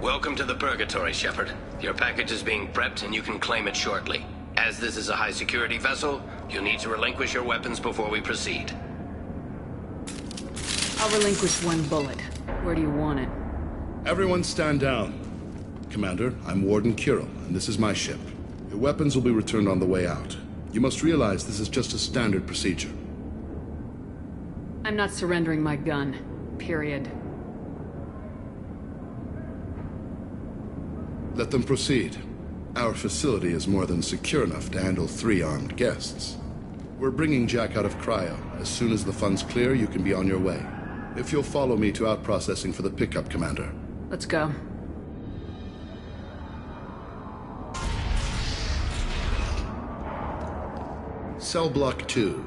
Welcome to the Purgatory, Shepard. Your package is being prepped and you can claim it shortly. As this is a high-security vessel, you'll need to relinquish your weapons before we proceed. I'll relinquish one bullet. Where do you want it? Everyone stand down. Commander, I'm Warden Kirill, and this is my ship. Your weapons will be returned on the way out. You must realize this is just a standard procedure. I'm not surrendering my gun. Period. Let them proceed. Our facility is more than secure enough to handle 3 armed guests. We're bringing Jack out of cryo. As soon as the funds clear, you can be on your way. If you'll follow me to out-processing for the pickup, Commander. Let's go. Cell Block 2.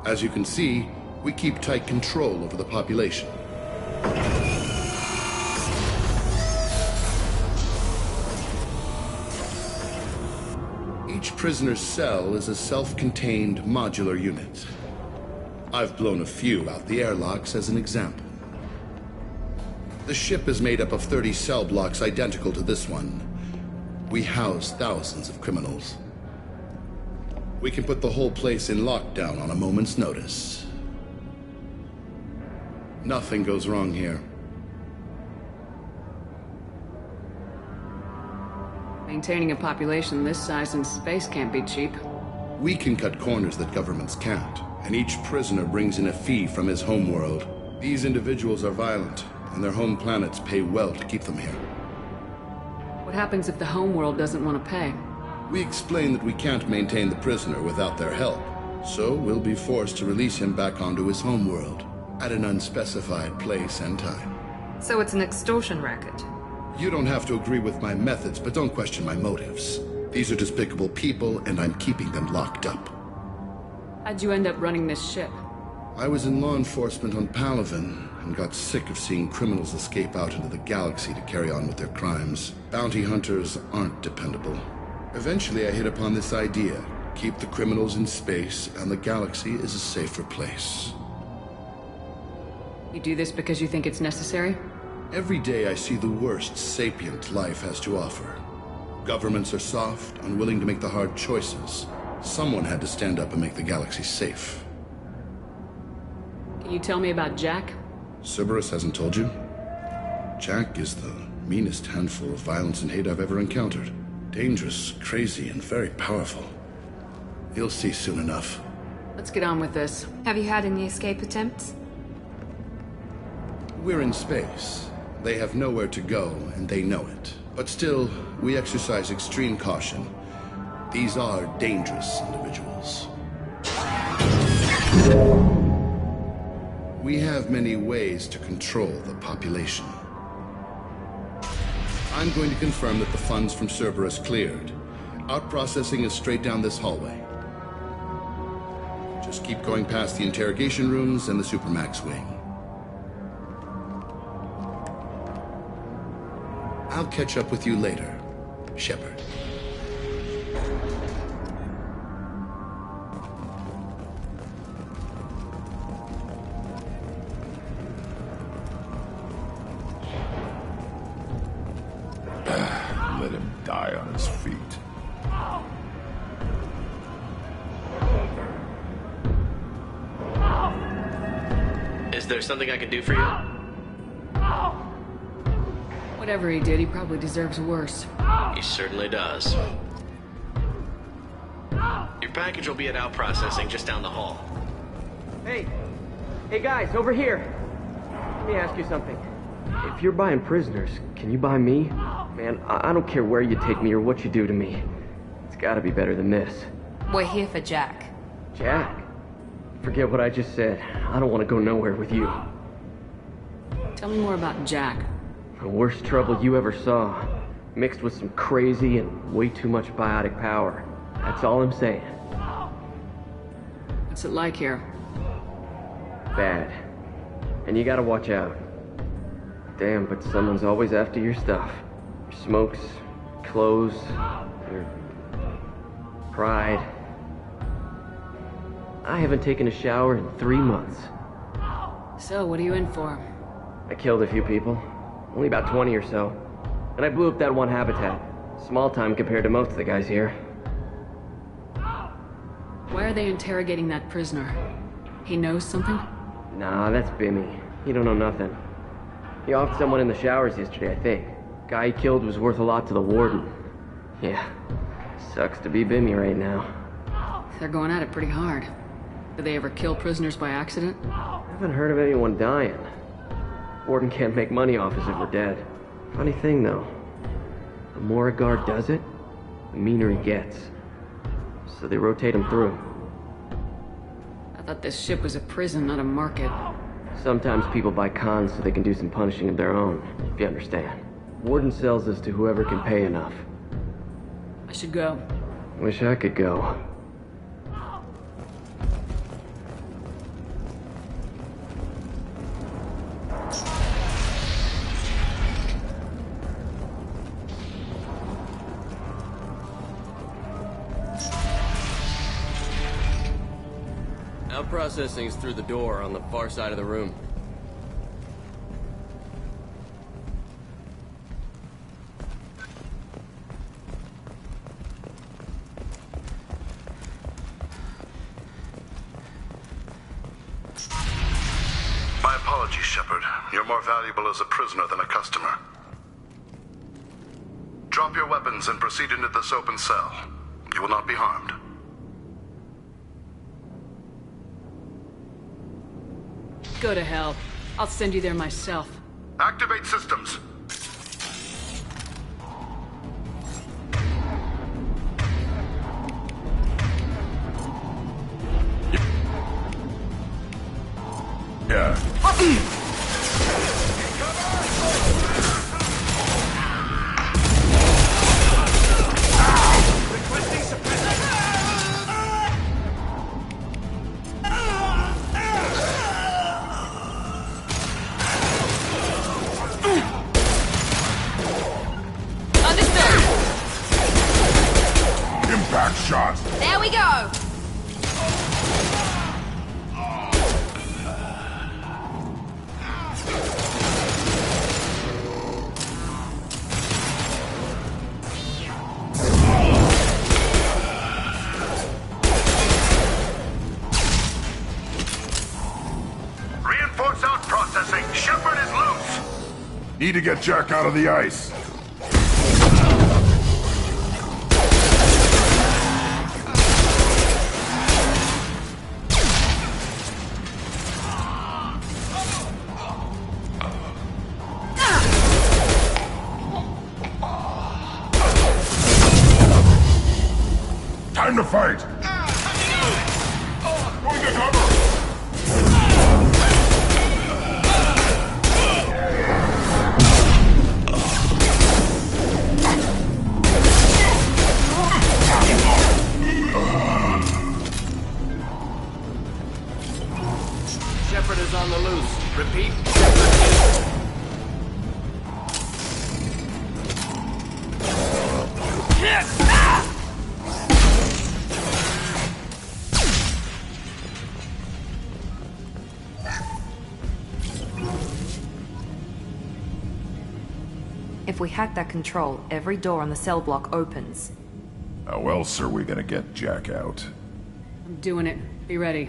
As you can see, we keep tight control over the population. Each prisoner's cell is a self-contained modular unit. I've blown a few out the airlocks as an example. The ship is made up of 30 cell blocks identical to this one. We house thousands of criminals. We can put the whole place in lockdown on a moment's notice. Nothing goes wrong here. Maintaining a population this size in space can't be cheap. We can cut corners that governments can't, and each prisoner brings in a fee from his homeworld. These individuals are violent, and their home planets pay well to keep them here. What happens if the homeworld doesn't want to pay? We explain that we can't maintain the prisoner without their help, so we'll be forced to release him back onto his homeworld at an unspecified place and time. So it's an extortion racket. You don't have to agree with my methods, but don't question my motives. These are despicable people, and I'm keeping them locked up. How'd you end up running this ship? I was in law enforcement on Palaven, and got sick of seeing criminals escape out into the galaxy to carry on with their crimes. Bounty hunters aren't dependable. Eventually, I hit upon this idea. Keep the criminals in space, and the galaxy is a safer place. You do this because you think it's necessary? Every day I see the worst sapient life has to offer. Governments are soft, unwilling to make the hard choices. Someone had to stand up and make the galaxy safe. Can you tell me about Jack? Cerberus hasn't told you? Jack is the meanest handful of violence and hate I've ever encountered. Dangerous, crazy, and very powerful. You'll see soon enough. Let's get on with this. Have you had any escape attempts? We're in space. They have nowhere to go, and they know it. But still, we exercise extreme caution. These are dangerous individuals. We have many ways to control the population. I'm going to confirm that the funds from Cerberus cleared. Out-processing is straight down this hallway. Just keep going past the interrogation rooms and the Supermax wing. I'll catch up with you later, Shepard. Let him die on his feet. Is there something I can do for you? Whatever he did, he probably deserves worse. He certainly does. Your package will be at out processing just down the hall. Hey! Hey guys, over here! Let me ask you something. If you're buying prisoners, can you buy me? Man, I don't care where you take me or what you do to me. It's gotta be better than this. We're here for Jack. Jack? Forget what I just said. I don't want to go nowhere with you. Tell me more about Jack. The worst trouble you ever saw. Mixed with some crazy and way too much biotic power. That's all I'm saying. What's it like here? Bad. And you gotta watch out. Damn, but someone's always after your stuff. Your smokes, clothes, your pride. I haven't taken a shower in 3 months. So, what are you in for? I killed a few people. Only about 20 or so. And I blew up that one habitat. Small time compared to most of the guys here. Why are they interrogating that prisoner? He knows something? Nah, that's Bimmy. He don't know nothing. He offed someone in the showers yesterday, I think. Guy he killed was worth a lot to the warden. Yeah, sucks to be Bimmy right now. They're going at it pretty hard. Do they ever kill prisoners by accident? I haven't heard of anyone dying. Warden can't make money off us if we're dead. Funny thing, though. The more a guard does it, the meaner he gets. So they rotate him through. I thought this ship was a prison, not a market. Sometimes people buy cons so they can do some punishing of their own, if you understand. Warden sells us to whoever can pay enough. I should go. Wish I could go. Now processing's through the door on the far side of the room. My apologies, Shepard. You're more valuable as a prisoner than a customer. Drop your weapons and proceed into this open cell. You will not be harmed. Go to hell. I'll send you there myself. Activate systems. Yeah. Impact shot. There we go! Reinforce out processing. Shepard is loose. Need to get Jack out of the ice. Time to fight! Going to cover! Shepard is on the loose. Repeat. If we hack that control, every door on the cell block opens. How else are we gonna get Jack out? I'm doing it. Be ready.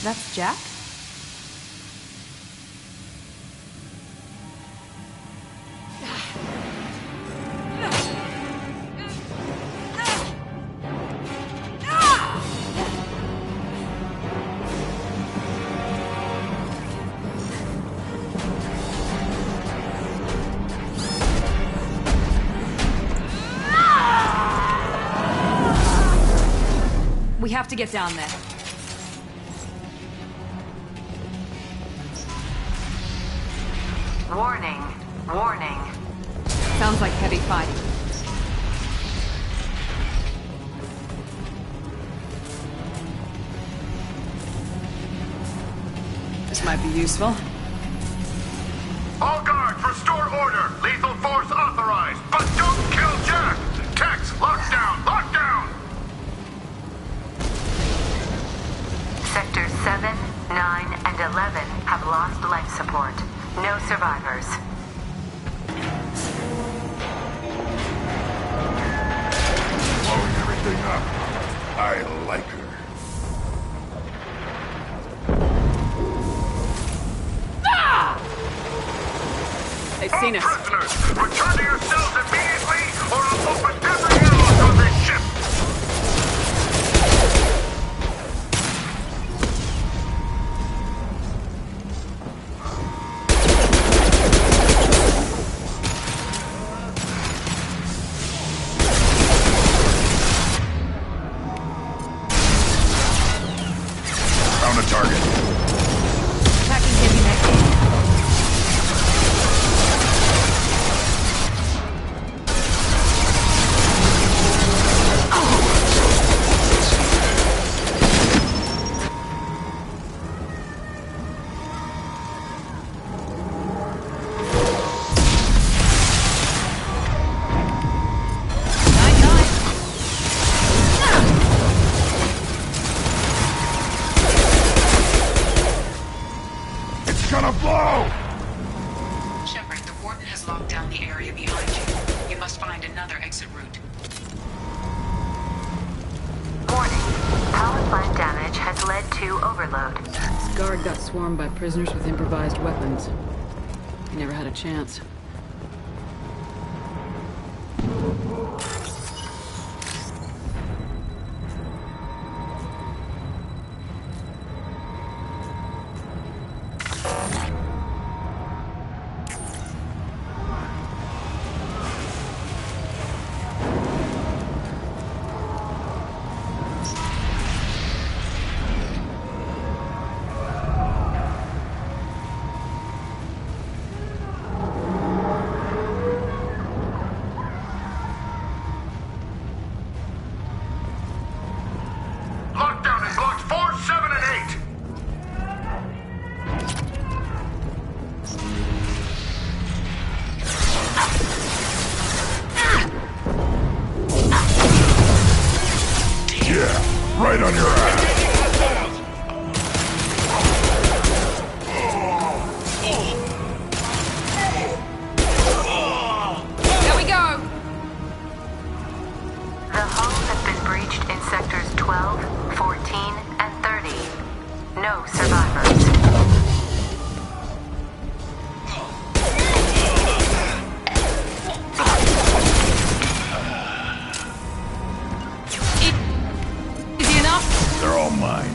That's Jack? We have to get down there. Warning. Warning. Sounds like heavy fighting. might be useful. All guards, restore order. Lethal force authorized, but don't kill Jack. Tex, lockdown, lockdown. Sectors 7, 9, and 11 have lost life support. No survivors. Blowing everything up. I like her. They've seen us. Prisoners, return to your cells immediately, or I'll open every airlock on this ship. Found a target. Attacking heavy mech. It's gonna blow! Shepard, the Warden has locked down the area behind you. You must find another exit route. Warning. Power plant damage has led to overload. This guard got swarmed by prisoners with improvised weapons. He never had a chance. Lockdown in blocks 4, 7, and 8! Yeah, right on your ass. There we go! The hull has been breached in sectors 12, 14, and 30. No survivors. Easy enough? They're all mine.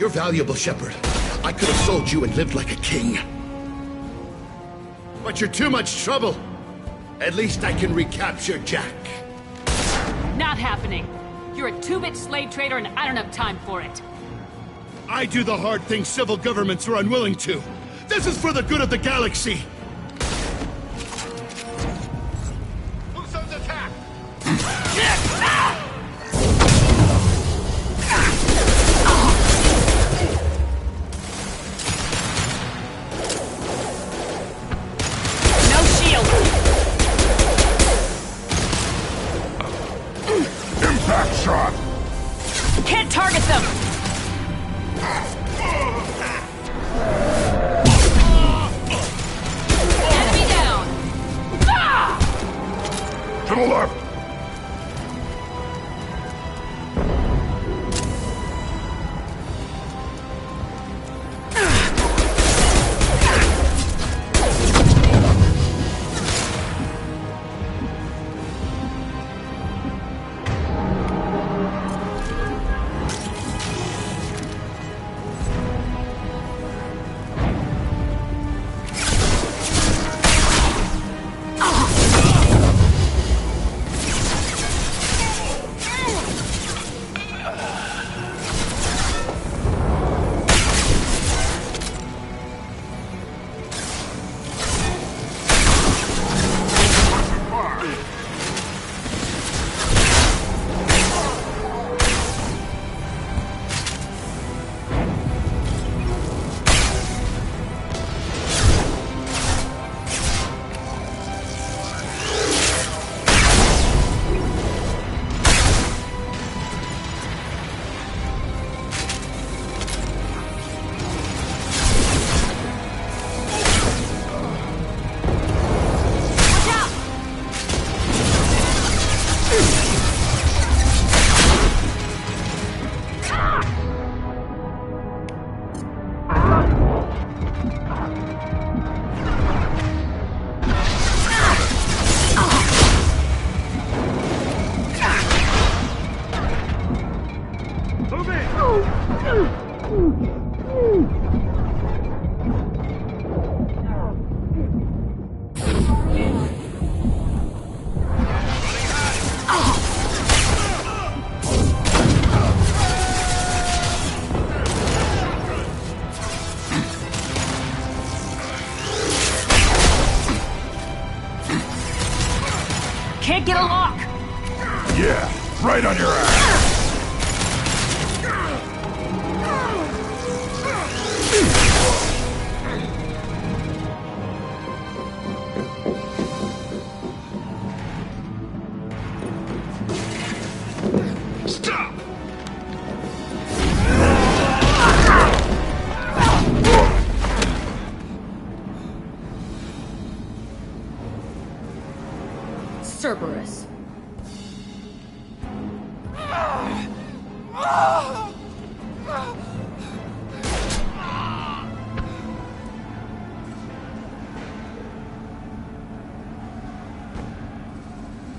You're valuable, Shepard. I could have sold you and lived like a king. But you're too much trouble. At least I can recapture Jack. Not happening. You're a two-bit slave trader and I don't have time for it. I do the hard things civil governments are unwilling to. This is for the good of the galaxy. Who's under attack? No shield. Impact shot! Can't target them. Enemy down. To the left! Can't get a lock. Yeah, right on your ass! Stop! Cerberus.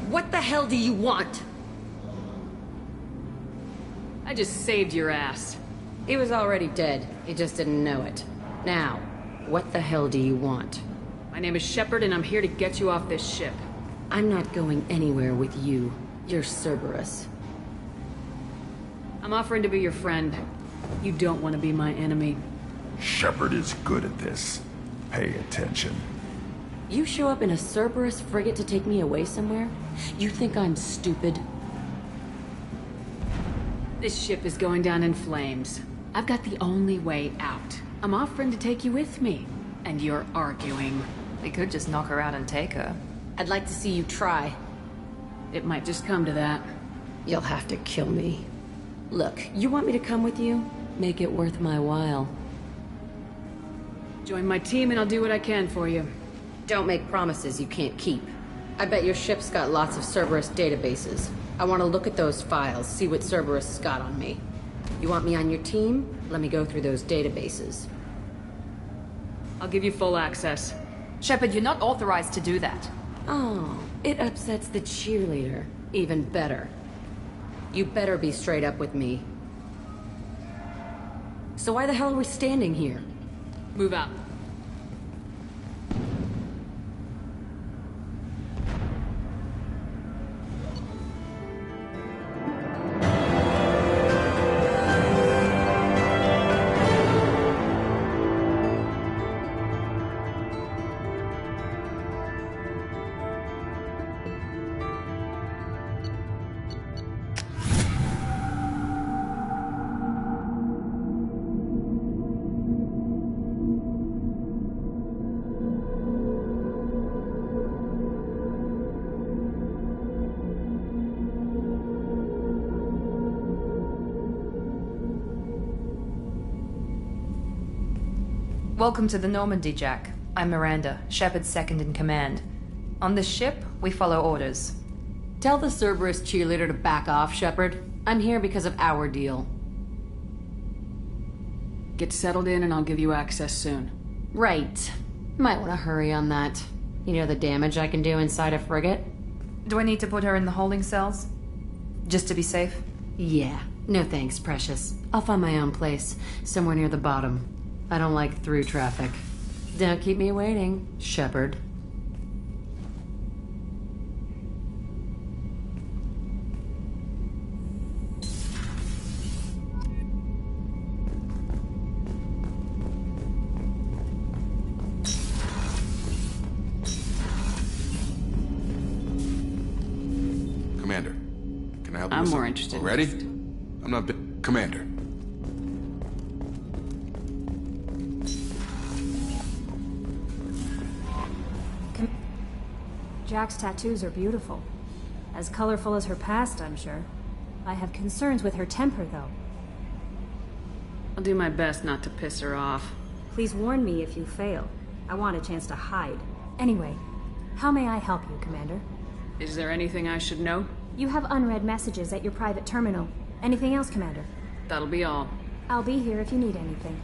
What the hell do you want? I just saved your ass. He was already dead. He just didn't know it. Now, what the hell do you want? My name is Shepard and I'm here to get you off this ship. I'm not going anywhere with you. You're Cerberus. I'm offering to be your friend. You don't want to be my enemy. Shepard is good at this. Pay attention. You show up in a Cerberus frigate to take me away somewhere? You think I'm stupid? This ship is going down in flames. I've got the only way out. I'm offering to take you with me. And you're arguing. We could just knock her out and take her. I'd like to see you try. It might just come to that. You'll have to kill me. Look, you want me to come with you? Make it worth my while. Join my team and I'll do what I can for you. Don't make promises you can't keep. I bet your ship's got lots of Cerberus databases. I want to look at those files, see what Cerberus has got on me. You want me on your team? Let me go through those databases. I'll give you full access. Shepard, you're not authorized to do that. Oh, it upsets the cheerleader. Even better. You better be straight up with me. So why the hell are we standing here? Move out. Welcome to the Normandy, Jack. I'm Miranda, Shepard's second in command. On this ship, we follow orders. Tell the Cerberus cheerleader to back off, Shepard. I'm here because of our deal. Get settled in and I'll give you access soon. Right. Might want to hurry on that. You know the damage I can do inside a frigate? Do I need to put her in the holding cells? Just to be safe? Yeah. No thanks, precious. I'll find my own place, somewhere near the bottom. I don't like through traffic. Don't keep me waiting, Shepard. Commander, can I help you? I'm with more something? interested. Ready? I'm not. Commander. Jack's tattoos are beautiful. As colorful as her past, I'm sure. I have concerns with her temper, though. I'll do my best not to piss her off. Please warn me if you fail. I want a chance to hide. Anyway, how may I help you, Commander? Is there anything I should know? You have unread messages at your private terminal. Anything else, Commander? That'll be all. I'll be here if you need anything.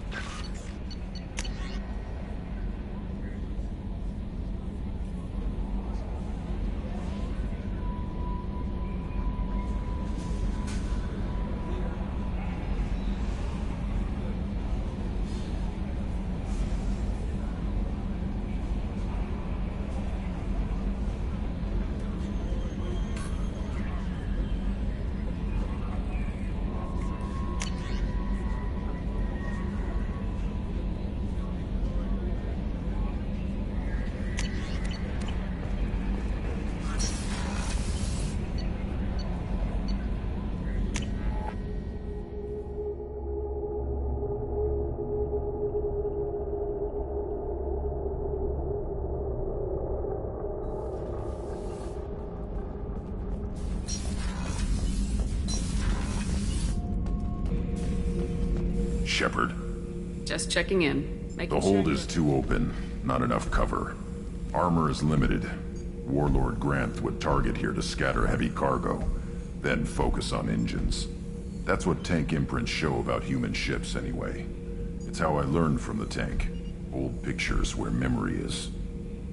Shepard. Just checking in. The hold is too open. Not enough cover. Armor is limited. Warlord Granth would target here to scatter heavy cargo, then focus on engines. That's what tank imprints show about human ships anyway. It's how I learned from the tank. Old pictures where memory is.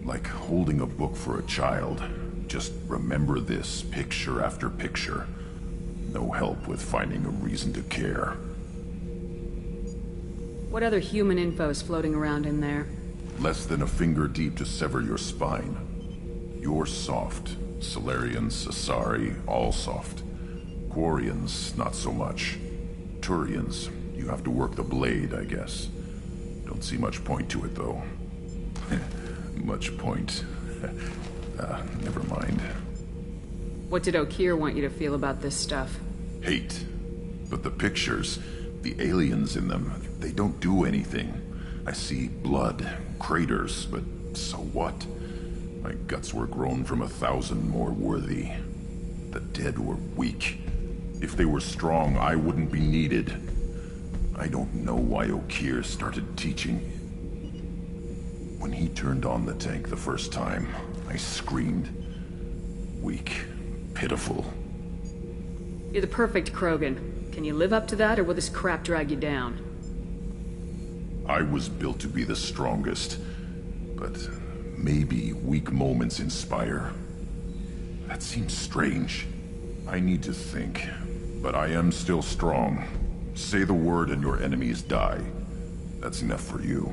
Like holding a book for a child. Just remember this, picture after picture. No help with finding a reason to care. What other human info is floating around in there? Less than a finger deep to sever your spine. You're soft. Solarians, Asari, all soft. Quarians, not so much. Turians, you have to work the blade, I guess. Don't see much point to it, though. Much point. Never mind. What did Okeer want you to feel about this stuff? Hate. But the pictures, the aliens in them, they don't do anything. I see blood, craters, but so what? My guts were grown from 1,000 more worthy. The dead were weak. If they were strong, I wouldn't be needed. I don't know why Okeer started teaching. When he turned on the tank the first time, I screamed. Weak, pitiful. You're the perfect Krogan. Can you live up to that, or will this crap drag you down? I was built to be the strongest, but maybe weak moments inspire. That seems strange. I need to think, but I am still strong. Say the word and your enemies die. That's enough for you.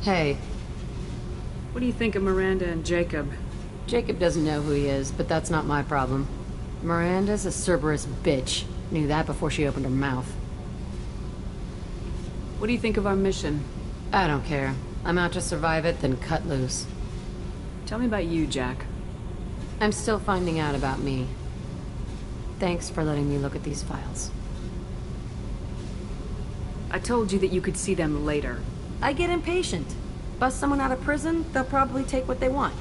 Hey. What do you think of Miranda and Jacob? Jacob doesn't know who he is, but that's not my problem. Miranda's a Cerberus bitch. Knew that before she opened her mouth. What do you think of our mission? I don't care. I'm out to survive it, then cut loose. Tell me about you, Jack. I'm still finding out about me. Thanks for letting me look at these files. I told you that you could see them later. I get impatient. Bust someone out of prison, they'll probably take what they want.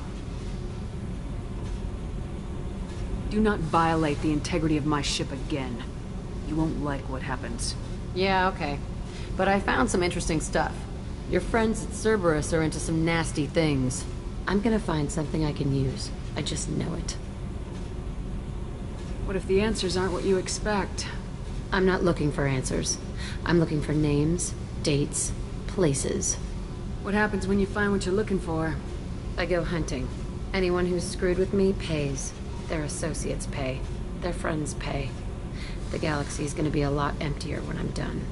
Do not violate the integrity of my ship again. You won't like what happens. Yeah, okay. But I found some interesting stuff. Your friends at Cerberus are into some nasty things. I'm gonna find something I can use. I just know it. What if the answers aren't what you expect? I'm not looking for answers. I'm looking for names, dates, places. What happens when you find what you're looking for? I go hunting. Anyone who's screwed with me pays. Their associates pay. Their friends pay. The galaxy's gonna be a lot emptier when I'm done.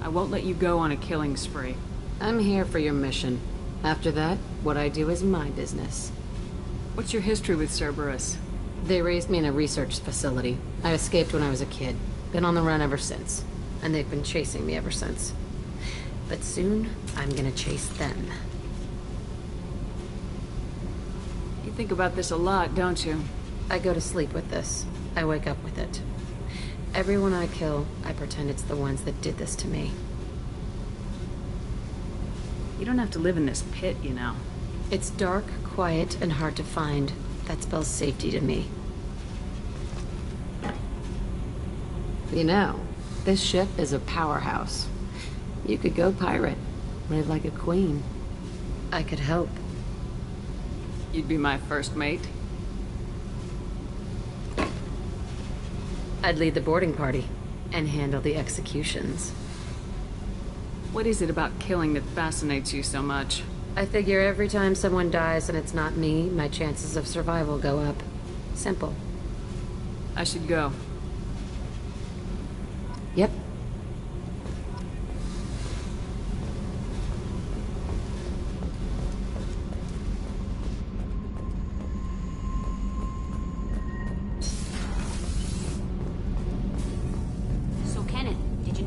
I won't let you go on a killing spree. I'm here for your mission. After that, what I do is my business. What's your history with Cerberus? They raised me in a research facility. I escaped when I was a kid. Been on the run ever since. And they've been chasing me ever since. But soon, I'm gonna chase them. You think about this a lot, don't you? I go to sleep with this. I wake up with it. Everyone I kill, I pretend it's the ones that did this to me. You don't have to live in this pit, you know. It's dark, quiet, and hard to find. That spells safety to me. You know, this ship is a powerhouse. You could go pirate. Live like a queen. I could help. You'd be my first mate. I'd lead the boarding party. And handle the executions. What is it about killing that fascinates you so much? I figure every time someone dies and it's not me, my chances of survival go up. Simple. I should go. Yep.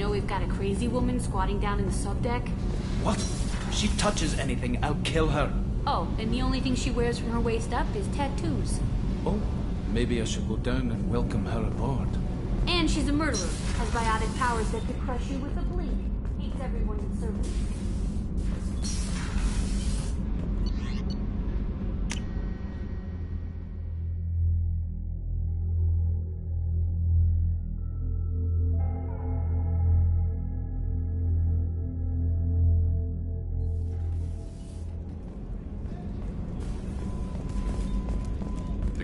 We've got a crazy woman squatting down in the subdeck? What? If she touches anything, I'll kill her. Oh, and the only thing she wears from her waist up is tattoos. Oh, maybe I should go down and welcome her aboard. And she's a murderer. Has biotic powers that could crush you with a blink. Hates everyone in service.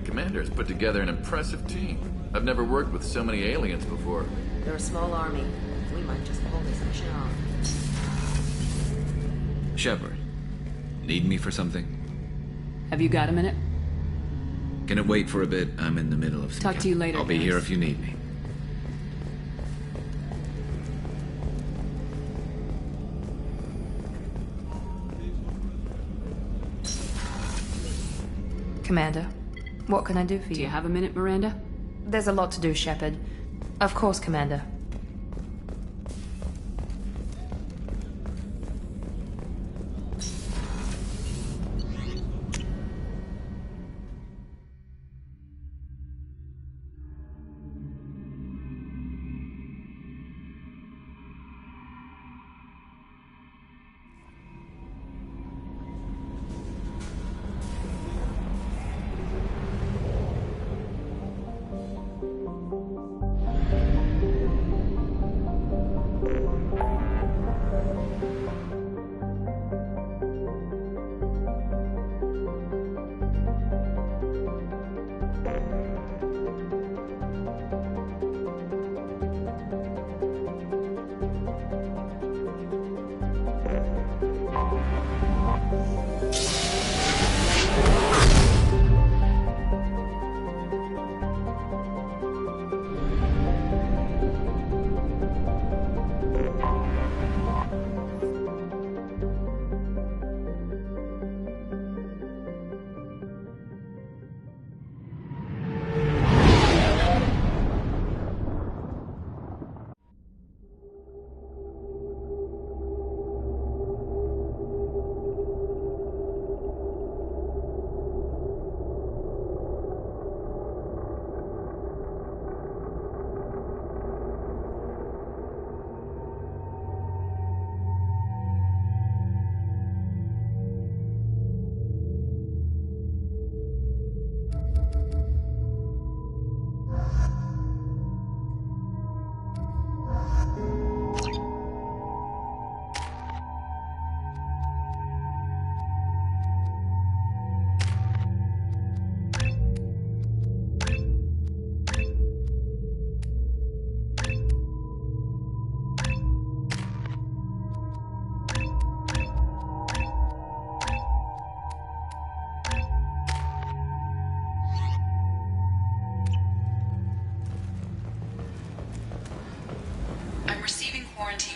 Commander's put together an impressive team. I've never worked with so many aliens before. They're a small army. We might just pull this mission off. Shepard, need me for something? Have you got a minute? Can it wait for a bit? I'm in the middle of some Talk to you later, I'll be Vance. here if you need me. Commander, what can I do for you? Do you have a minute, Miranda? There's a lot to do, Shepard. Of course, Commander.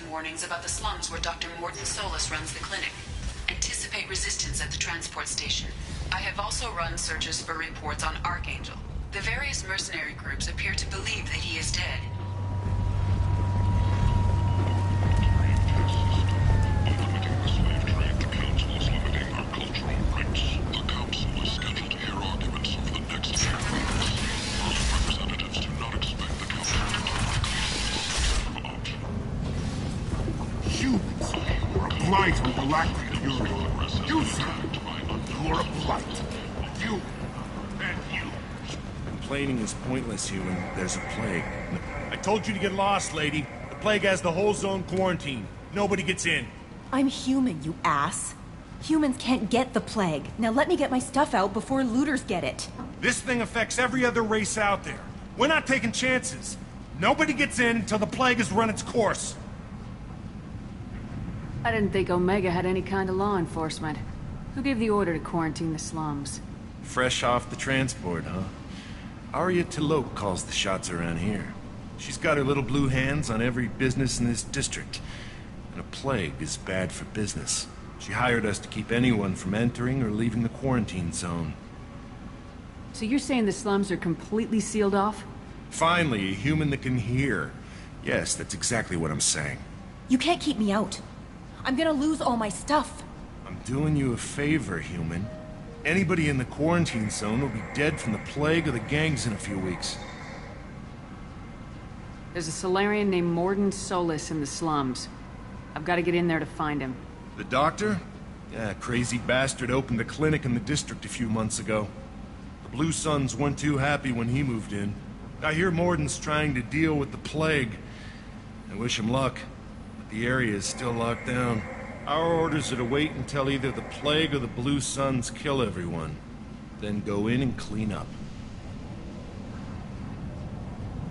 Warnings about the slums where Dr. Morton Solus runs the clinic. Anticipate resistance at the transport station. I have also run searches for reports on Archangel. The various mercenary groups appear to believe that he is dead. Blight on Galactic Europe. You, sir, you're a blight. You and you. Complaining is pointless, human. There's a plague. I told you to get lost, lady. The plague has the whole zone quarantined. Nobody gets in. I'm human, you ass. Humans can't get the plague. Now let me get my stuff out before looters get it. This thing affects every other race out there. We're not taking chances. Nobody gets in until the plague has run its course. I didn't think Omega had any kind of law enforcement. Who gave the order to quarantine the slums? Fresh off the transport, huh? Arya Tilok calls the shots around here. She's got her little blue hands on every business in this district. And a plague is bad for business. She hired us to keep anyone from entering or leaving the quarantine zone. So you're saying the slums are completely sealed off? Finally, a human that can hear. Yes, that's exactly what I'm saying. You can't keep me out. I'm gonna lose all my stuff. I'm doing you a favor, human. Anybody in the quarantine zone will be dead from the plague or the gangs in a few weeks. There's a Solarian named Morton Solus in the slums. I've got to get in there to find him. The doctor? Yeah, crazy bastard opened a clinic in the district a few months ago. The Blue Suns weren't too happy when he moved in. I hear Morton's trying to deal with the plague. I wish him luck. The area is still locked down. Our orders are to wait until either the plague or the Blue Suns kill everyone. Then go in and clean up.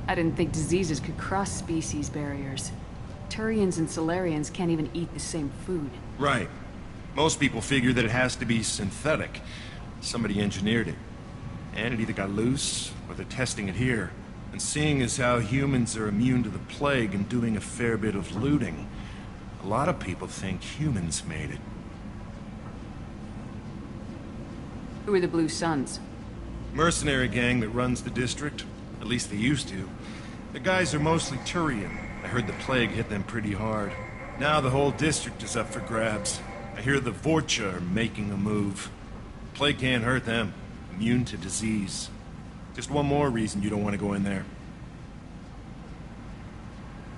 I didn't think diseases could cross species barriers. Turians and Solarians can't even eat the same food. Right. Most people figure that it has to be synthetic. Somebody engineered it. And it either got loose, or they're testing it here. And seeing as how humans are immune to the plague and doing a fair bit of looting, a lot of people think humans made it. Who are the Blue Suns? Mercenary gang that runs the district. At least they used to. The guys are mostly Turian. I heard the plague hit them pretty hard. Now the whole district is up for grabs. I hear the Vorcha are making a move. Plague can't hurt them. Immune to disease. Just one more reason you don't want to go in there.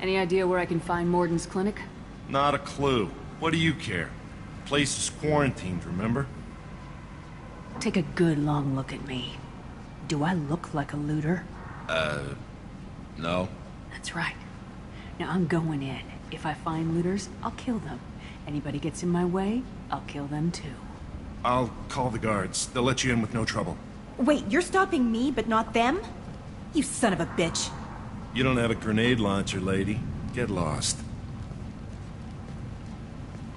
Any idea where I can find Morton's clinic? Not a clue. What do you care? The place is quarantined, remember? Take a good long look at me. Do I look like a looter? No. That's right. Now I'm going in. If I find looters, I'll kill them. Anybody gets in my way, I'll kill them too. I'll call the guards. They'll let you in with no trouble. Wait, you're stopping me, but not them? You son of a bitch. You don't have a grenade launcher, lady. Get lost.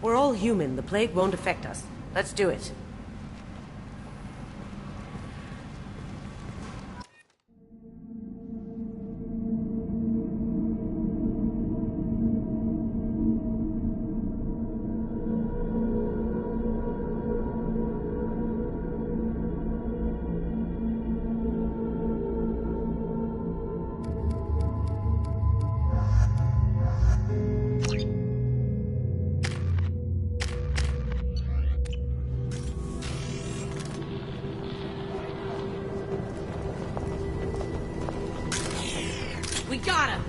We're all human. The plague won't affect us. Let's do it. We got him!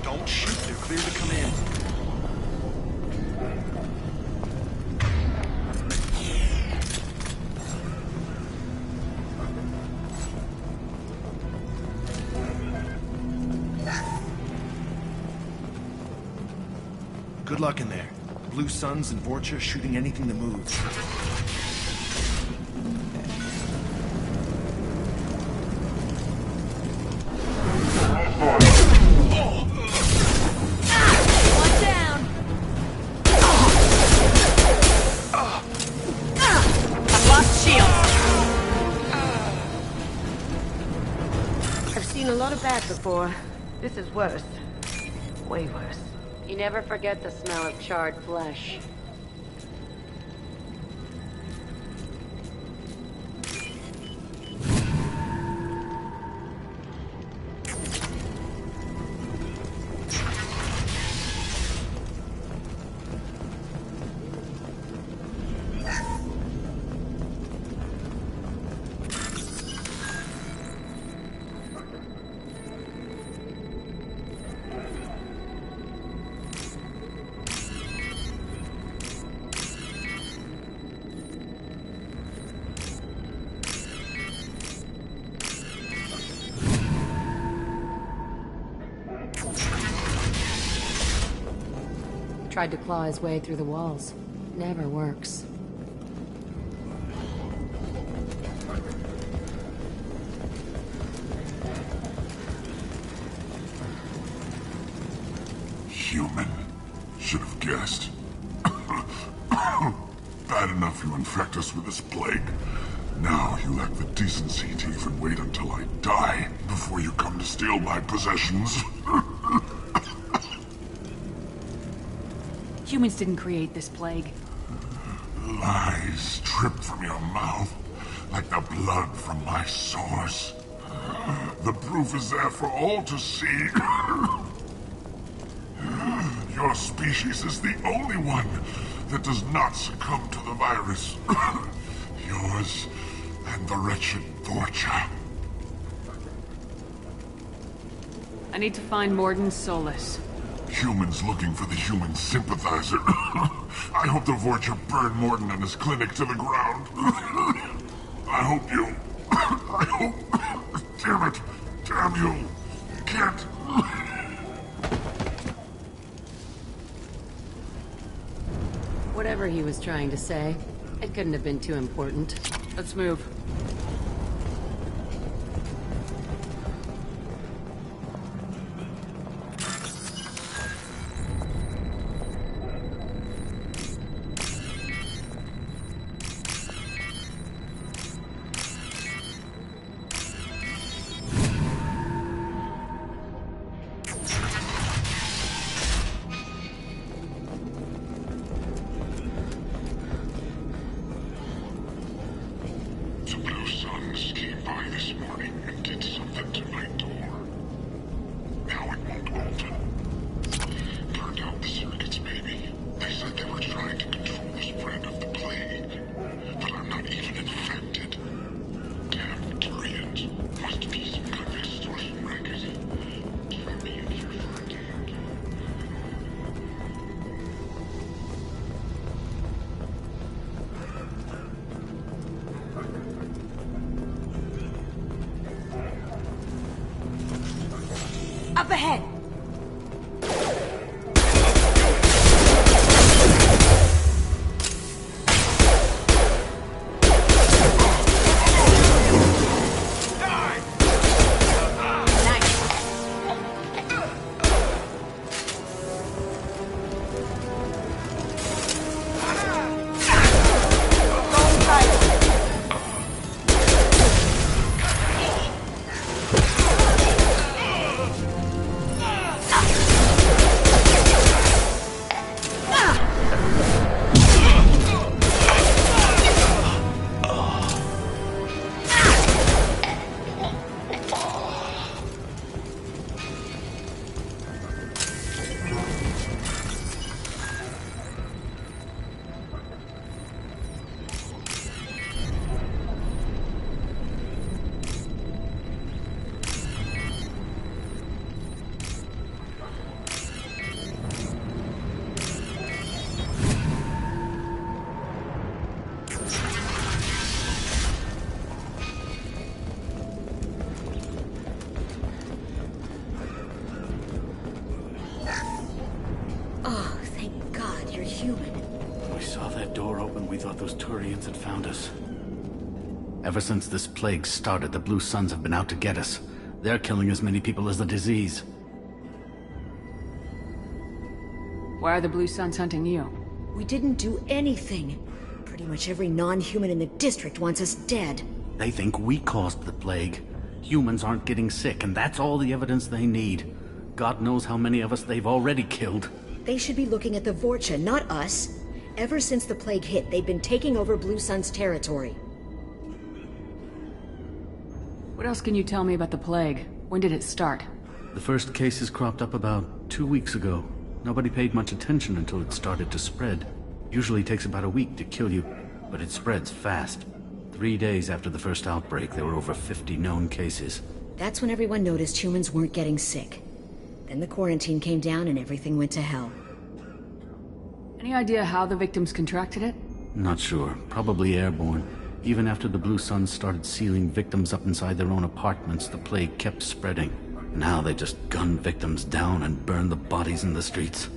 Don't shoot, they're clear to come in. Good luck in there. Blue Suns and Vorcha shooting anything that moves. One down! I've lost shield. I've seen a lot of bad before. This is worse. Way worse. You never forget the smell of charred flesh. Tried to claw his way through the walls. Never works. Human. Should have guessed. Bad enough you infect us with this plague. Now you lack the decency to even wait until I die before you come to steal my possessions. Humans didn't create this plague. Lies drip from your mouth like the blood from my sores. The proof is there for all to see. Your species is the only one that does not succumb to the virus. Yours and the wretched Vorcha. I need to find Morden Solus. Humans looking for the human sympathizer. I hope the Vorcha burn Morden and his clinic to the ground. I hope you... I hope... Damn it! Damn you! Can't... Whatever he was trying to say, it couldn't have been too important. Let's move. Up ahead! human. When we saw that door open, we thought those Turians had found us. Ever since this plague started, the Blue Suns have been out to get us. They're killing as many people as the disease. Why are the Blue Suns hunting you? We didn't do anything. Pretty much every non-human in the district wants us dead. They think we caused the plague. Humans aren't getting sick, and that's all the evidence they need. God knows how many of us they've already killed. They should be looking at the Vorcha, not us. Ever since the plague hit, they've been taking over Blue Sun's territory. What else can you tell me about the plague? When did it start? The first cases cropped up about 2 weeks ago. Nobody paid much attention until it started to spread. Usually takes about a week to kill you, but it spreads fast. 3 days after the first outbreak, there were over 50 known cases. That's when everyone noticed humans weren't getting sick. Then the quarantine came down and everything went to hell. Any idea how the victims contracted it? Not sure. Probably airborne. Even after the Blue Suns started sealing victims up inside their own apartments, the plague kept spreading. Now they just gun victims down and burn the bodies in the streets.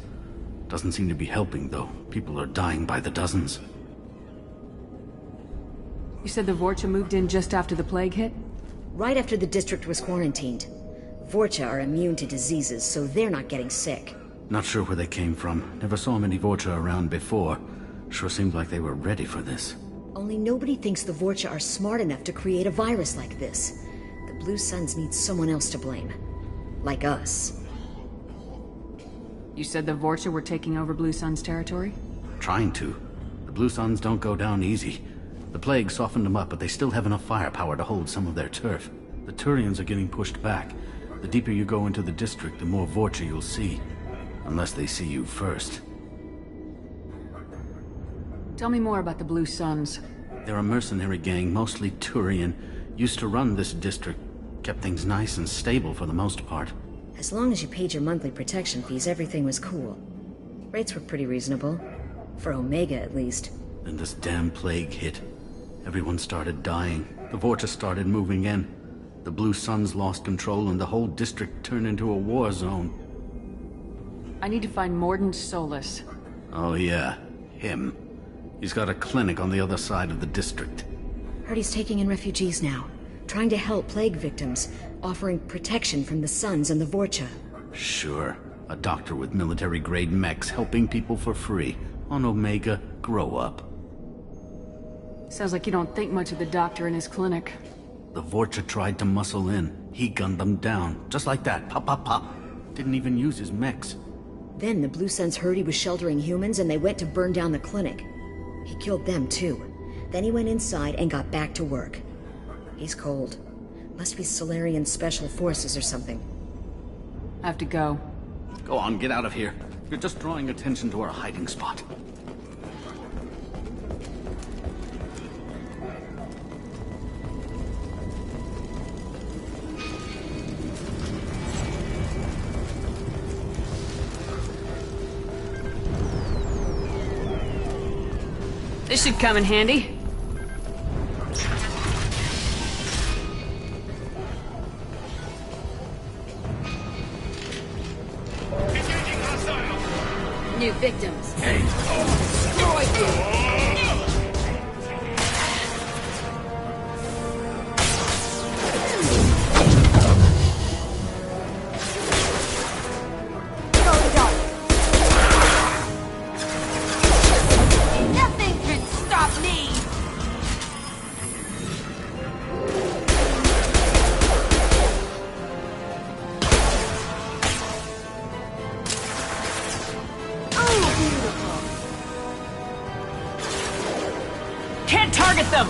Doesn't seem to be helping, though. People are dying by the dozens. You said the Vorcha moved in just after the plague hit? Right after the district was quarantined. Vorcha are immune to diseases, so they're not getting sick. Not sure where they came from. Never saw many Vorcha around before. Sure seemed like they were ready for this. Only nobody thinks the Vorcha are smart enough to create a virus like this. The Blue Suns need someone else to blame. Like us. You said the Vorcha were taking over Blue Sun's territory? Trying to. The Blue Suns don't go down easy. The plague softened them up, but they still have enough firepower to hold some of their turf. The Turians are getting pushed back. The deeper you go into the district, the more Vorcha you'll see. Unless they see you first. Tell me more about the Blue Suns. They're a mercenary gang, mostly Turian. Used to run this district. Kept things nice and stable for the most part. As long as you paid your monthly protection fees, everything was cool. Rates were pretty reasonable. For Omega, at least. Then this damn plague hit. Everyone started dying. The Vorcha started moving in. The Blue Suns lost control and the whole district turned into a war zone. I need to find Morden Solus. Oh yeah, him. He's got a clinic on the other side of the district. Heard he's taking in refugees now. Trying to help plague victims. Offering protection from the Suns and the Vorcha. Sure. A doctor with military-grade mechs helping people for free. On Omega, grow up. Sounds like you don't think much of the doctor in his clinic. The Vorcha tried to muscle in. He gunned them down. Just like that. Pop, pop, pop. Didn't even use his mechs. Then the Blue Suns heard he was sheltering humans and they went to burn down the clinic. He killed them too. Then he went inside and got back to work. He's cold. Must be Solarian Special Forces or something. I have to go. Go on, get out of here. You're just drawing attention to our hiding spot. This should come in handy. New victims. Hey. Destroy you. Nothing can stop me! Can't target them!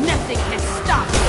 Nothing can stop me!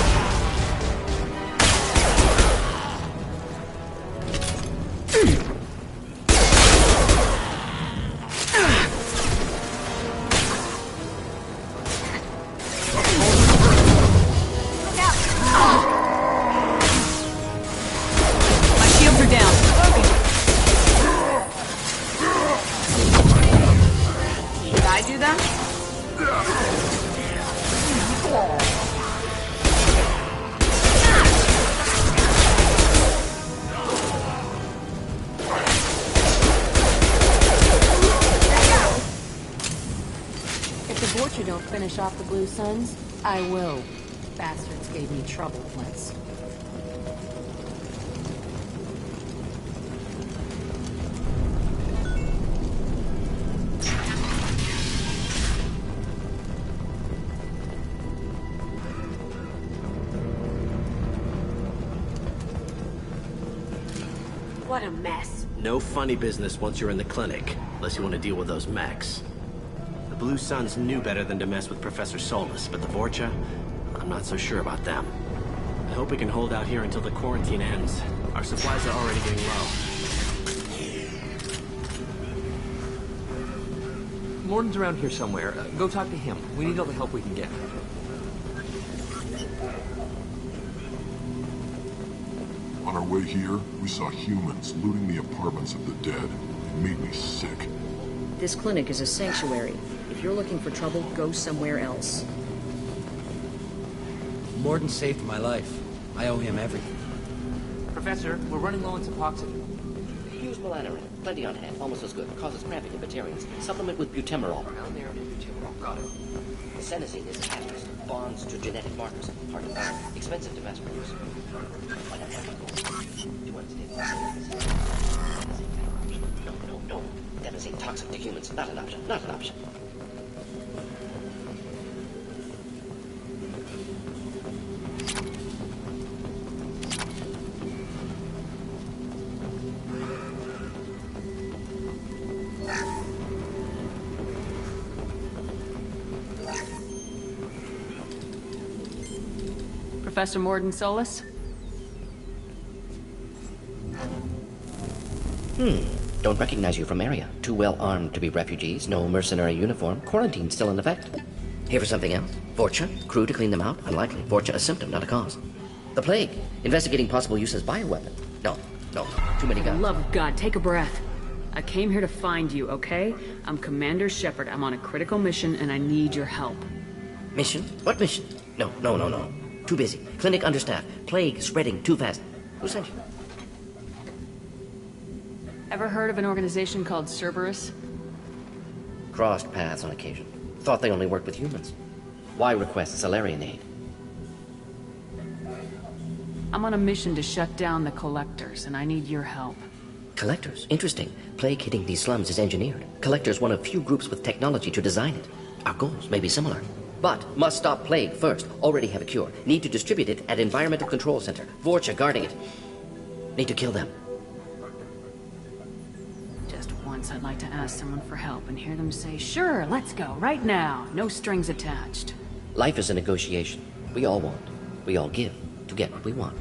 Vorcha don't finish off the Blue Suns, I will. Bastards gave me trouble once. What a mess. No funny business once you're in the clinic, unless you want to deal with those mechs. The Blue Suns knew better than to mess with Professor Solus, but the Vorcha, I'm not so sure about them. I hope we can hold out here until the quarantine ends. Our supplies are already getting low. Morden's around here somewhere. Go talk to him. We need all the help we can get. On our way here, we saw humans looting the apartments of the dead. It made me sick. This clinic is a sanctuary. If you're looking for trouble, go somewhere else. Morden saved my life. I owe him everything. Professor, we're running low on Suboxone. Use melanorin. Plenty on hand. Almost as good. Causes cramping in Batarians. Supplement with butemerol. Around butemerol. Got it. Senescine is hazardous. Bonds to genetic markers. Hard to find. Expensive to mass produce. Do understand? No. Devastating toxic to humans. Not an option. Not an option. Professor Morden Solus? Don't recognize you from area. Too well armed to be refugees. No mercenary uniform. Quarantine still in effect. Here for something else? Vorcha? Crew to clean them out? Unlikely. Vorcha a symptom, not a cause. The plague. Investigating possible use as bioweapon. No. Too many guns. For the love of God, take a breath. I came here to find you, okay? I'm Commander Shepard. I'm on a critical mission, and I need your help. Mission? What mission? No. Too busy. Clinic understaffed. Plague spreading too fast. Who sent you? Ever heard of an organization called Cerberus? Crossed paths on occasion. Thought they only worked with humans. Why request Salarian aid? I'm on a mission to shut down the Collectors, and I need your help. Collectors? Interesting. Plague hitting these slums is engineered. Collectors one of few groups with technology to design it. Our goals may be similar. But must stop plague first. Already have a cure. Need to distribute it at Environmental Control Center. Vorcha guarding it. Need to kill them. Just once I'd like to ask someone for help and hear them say, sure, let's go, right now. No strings attached. Life is a negotiation. We all want. We all give to get what we want.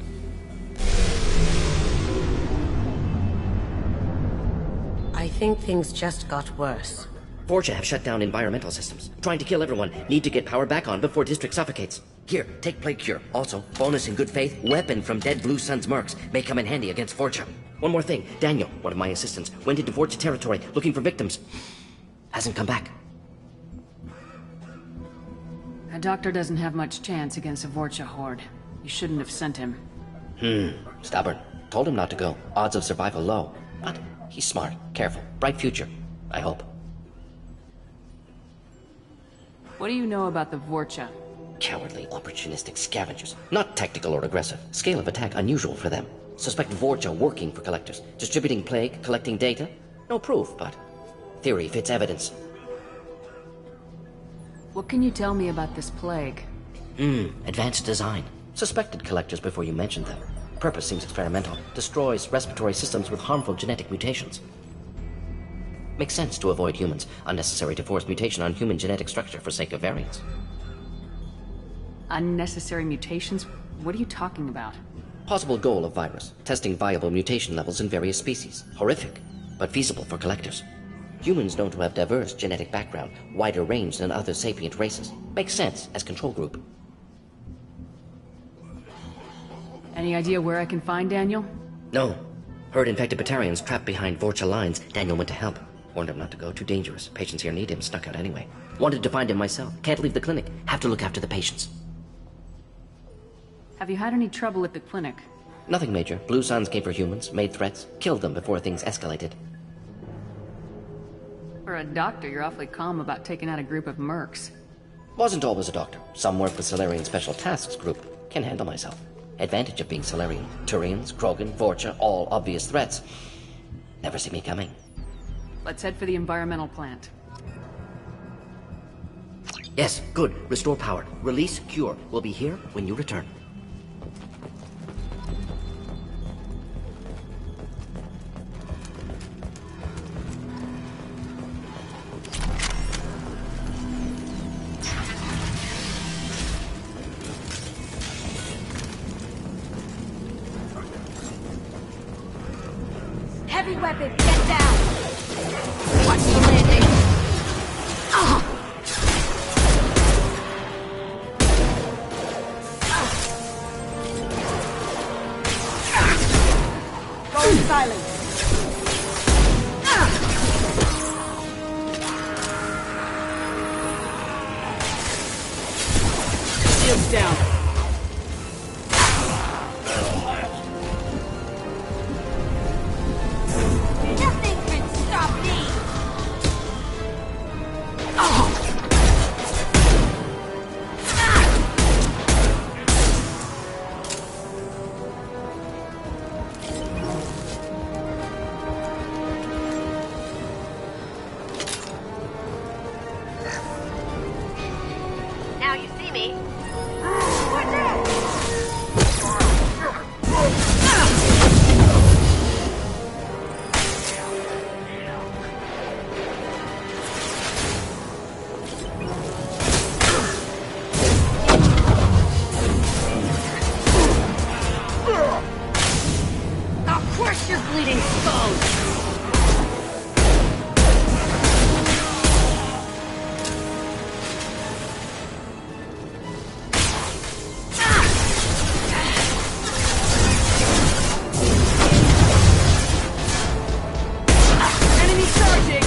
I think things just got worse. Vorcha have shut down environmental systems. Trying to kill everyone. Need to get power back on before district suffocates. Here, take plague cure. Also, bonus in good faith, weapon from dead Blue Suns mercs. May come in handy against Vorcha. One more thing. Daniel, one of my assistants, went into Vorcha territory looking for victims. Hasn't come back. A doctor doesn't have much chance against a Vorcha horde. You shouldn't have sent him. Stubborn. Told him not to go. Odds of survival low. But he's smart, careful, bright future. I hope. What do you know about the Vorcha? Cowardly, opportunistic scavengers. Not tactical or aggressive. Scale of attack unusual for them. Suspect Vorcha working for Collectors. Distributing plague, collecting data. No proof, but theory fits evidence. What can you tell me about this plague? Advanced design. Suspected Collectors before you mentioned them. Purpose seems experimental. Destroys respiratory systems with harmful genetic mutations. Makes sense to avoid humans. Unnecessary to force mutation on human genetic structure for sake of variance. Unnecessary mutations? What are you talking about? Possible goal of virus. Testing viable mutation levels in various species. Horrific, but feasible for Collectors. Humans known to have diverse genetic background, wider range than other sapient races. Makes sense as control group. Any idea where I can find Daniel? No. Heard infected Batarians trapped behind Vorcha lines. Daniel went to help. Warned him not to go, too dangerous. Patients here need him, snuck out anyway. Wanted to find him myself. Can't leave the clinic. Have to look after the patients. Have you had any trouble at the clinic? Nothing major. Blue Suns came for humans, made threats, killed them before things escalated. For a doctor, you're awfully calm about taking out a group of mercs. Wasn't always a doctor. Some work with Solarian Special Tasks Group. Can handle myself. Advantage of being Solarian. Turians, Krogan, Vorcha, all obvious threats. Never see me coming. Let's head for the environmental plant. Yes, good. Restore power. Release cure. We'll be here when you return. Heavy weapon, get down! Watch the landing! Going silent! Shields down. Nothing can stop me! Now you see me. I'll crush your bleeding skull! Enemy charging!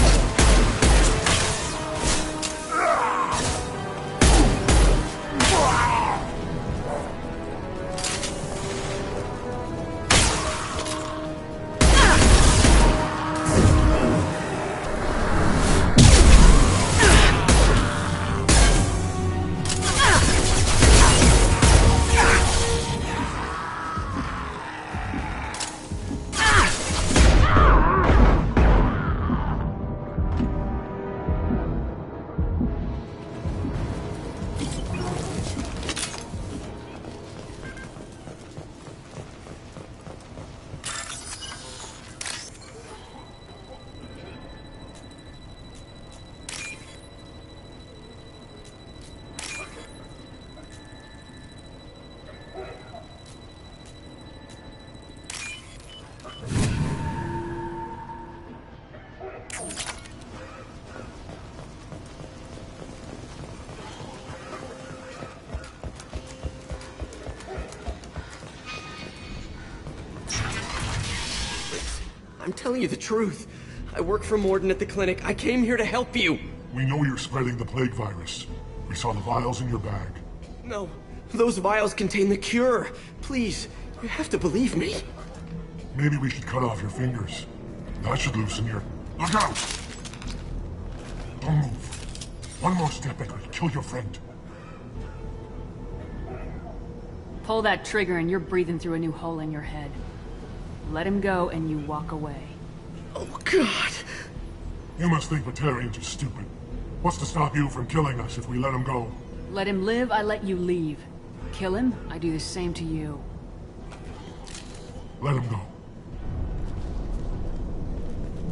I'm telling you the truth. I work for Morden at the clinic. I came here to help you. We know you're spreading the plague virus. We saw the vials in your bag. No, those vials contain the cure. Please, you have to believe me. Maybe we should cut off your fingers. That should loosen your... Look out! Don't move. One more step and I'll kill your friend. Pull that trigger and you're breathing through a new hole in your head. Let him go and you walk away. Oh, God! You must think Batarians are stupid. What's to stop you from killing us if we let him go? Let him live, I let you leave. Kill him, I do the same to you. Let him go.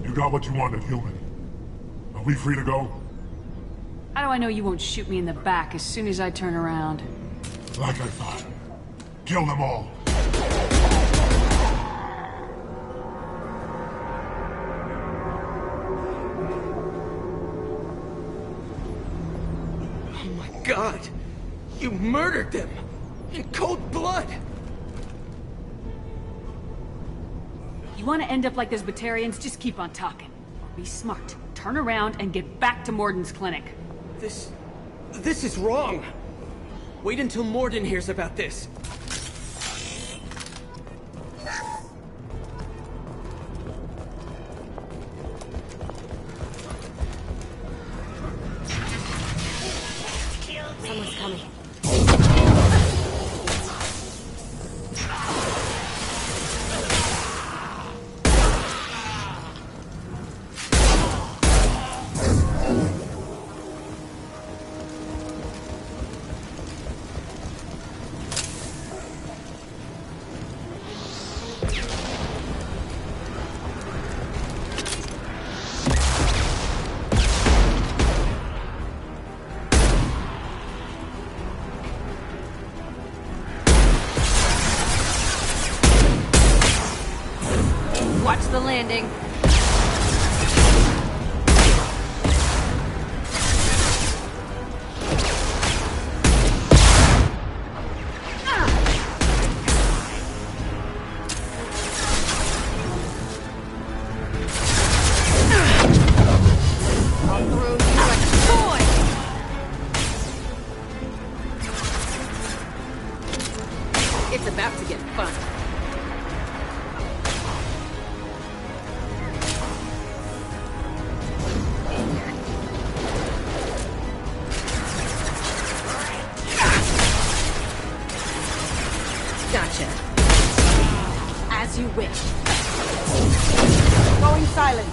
You got what you wanted, human. Are we free to go? How do I know you won't shoot me in the back as soon as I turn around? Like I thought. Kill them all. Oh my God! You murdered them! In cold blood! You want to end up like those Batarians? Just keep on talking. Be smart. Turn around and get back to Morden's clinic. This is wrong. Wait until Morden hears about this. Killed Watch the landing. I'll throw you like a toy! It's about to get fun. Gotcha. As you wish. Going silent.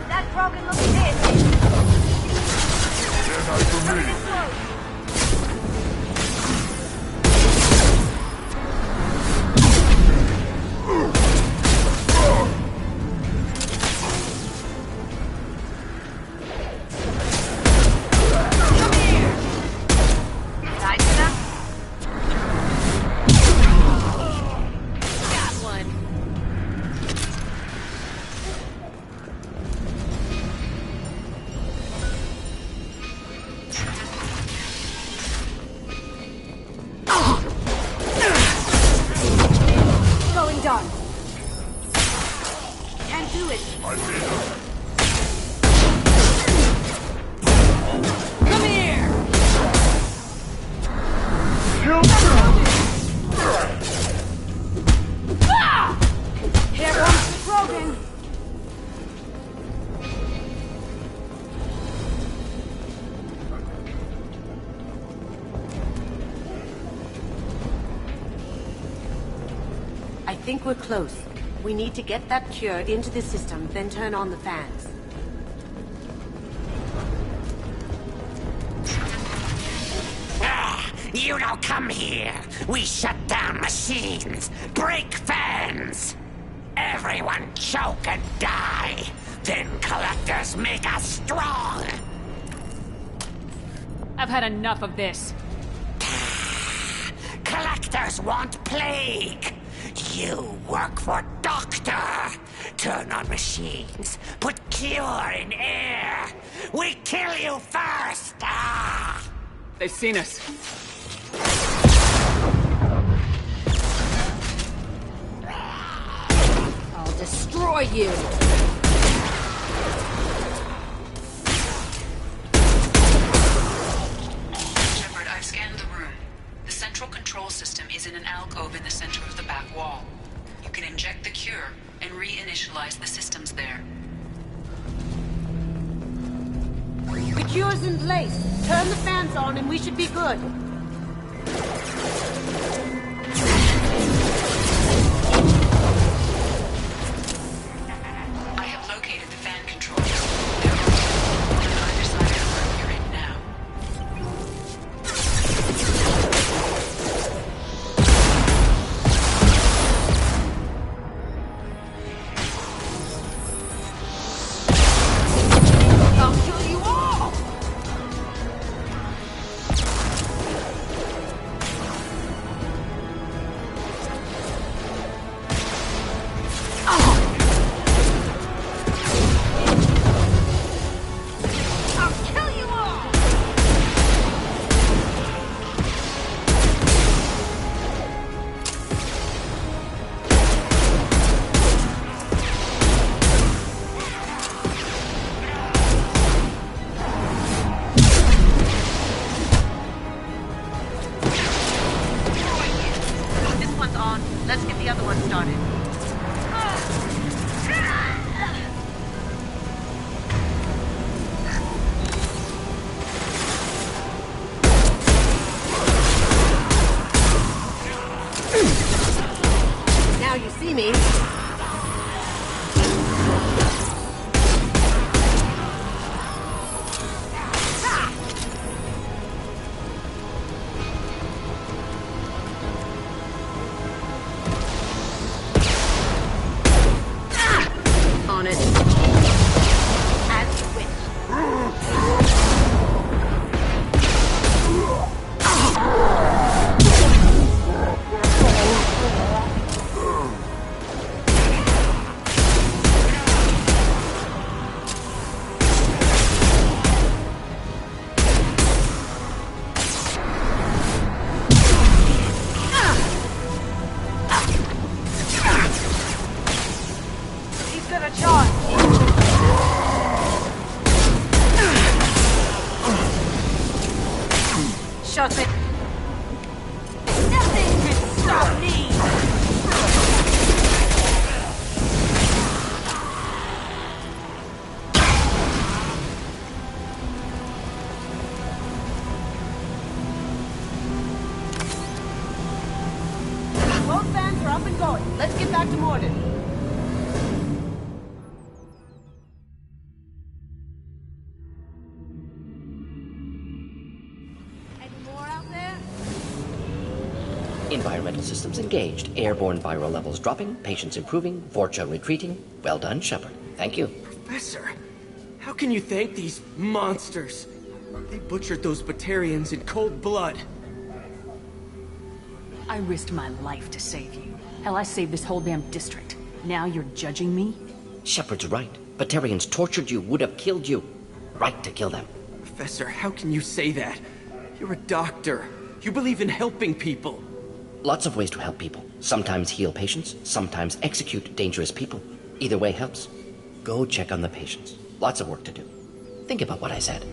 That Krogan looks dead. Coming in close. Come here. Nice enough. Got one. Going dark. Can't do it. Come here. Ah! Here comes the Krogan. I think we're close. We need to get that cure into the system, then turn on the fans. You don't come here. We shut down machines, break fans. Everyone choke and die. Then collectors make us strong. I've had enough of this. Collectors want plague. You work for Doctor. Turn on machines. Put cure in air. We kill you first. Ah! They've seen us. I'll destroy you. Shepard, I've scanned the room. The central control system is in an alcove in the center of the back wall. You can inject the cure and reinitialize the systems there. The cure's in place. Turn the fans on and we should be good. I have located the fan controls. They're on either side of the room you're in now. I'll kill you all! Shut it! Nothing can stop me! Both vans are up and going. Let's get back to Morden. Environmental systems engaged. Airborne viral levels dropping. Patients improving. Vorcha retreating. Well done, Shepard. Thank you. Professor, how can you thank these monsters? They butchered those Batarians in cold blood. I risked my life to save you. Hell, I saved this whole damn district. Now you're judging me? Shepard's right. Batarians tortured you, would have killed you. Right to kill them. Professor, how can you say that? You're a doctor. You believe in helping people. Lots of ways to help people. Sometimes heal patients, sometimes execute dangerous people. Either way helps. Go check on the patients. Lots of work to do. Think about what I said.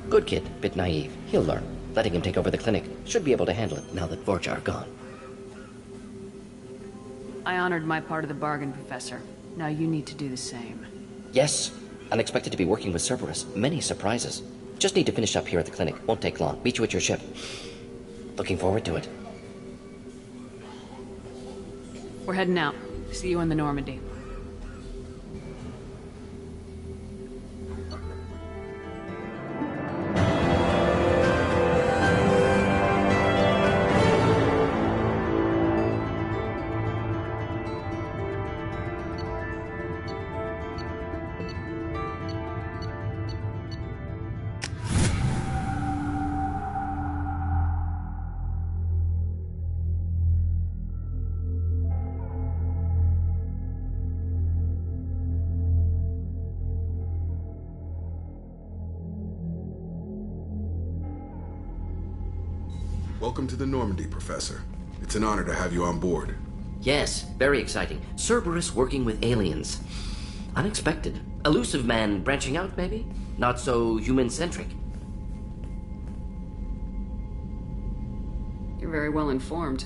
Good kid, bit naive. He'll learn. Letting him take over the clinic. Should be able to handle it now that Vorcha are gone. I honored my part of the bargain, Professor. Now you need to do the same. Yes. Unexpected to be working with Cerberus. Many surprises. Just need to finish up here at the clinic. Won't take long. Meet you at your ship. Looking forward to it. We're heading out. See you in the Normandy. Welcome to the Normandy, Professor. It's an honor to have you on board. Yes, very exciting. Cerberus working with aliens. Unexpected. Elusive man branching out, maybe? Not so human-centric. You're very well informed.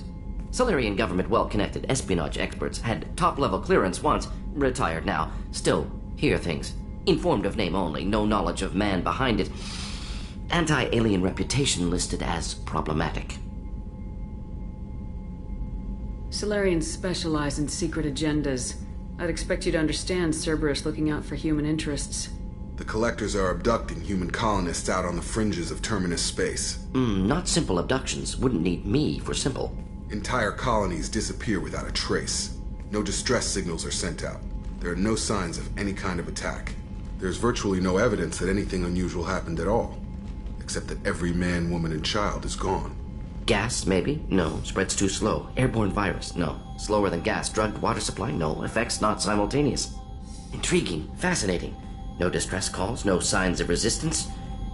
Solarian government well-connected espionage experts had top-level clearance once, retired now. Still, hear things. Informed of name only, no knowledge of man behind it. Anti-alien reputation listed as problematic. Solarians specialize in secret agendas. I'd expect you to understand Cerberus looking out for human interests. The Collectors are abducting human colonists out on the fringes of Terminus space. Not simple abductions. Wouldn't need me for simple. Entire colonies disappear without a trace. No distress signals are sent out. There are no signs of any kind of attack. There's virtually no evidence that anything unusual happened at all. Except that every man, woman, and child is gone. Gas, maybe? No. Spreads too slow. Airborne virus? No. Slower than gas. Drugged water supply? No. Effects not simultaneous. Intriguing. Fascinating. No distress calls. No signs of resistance.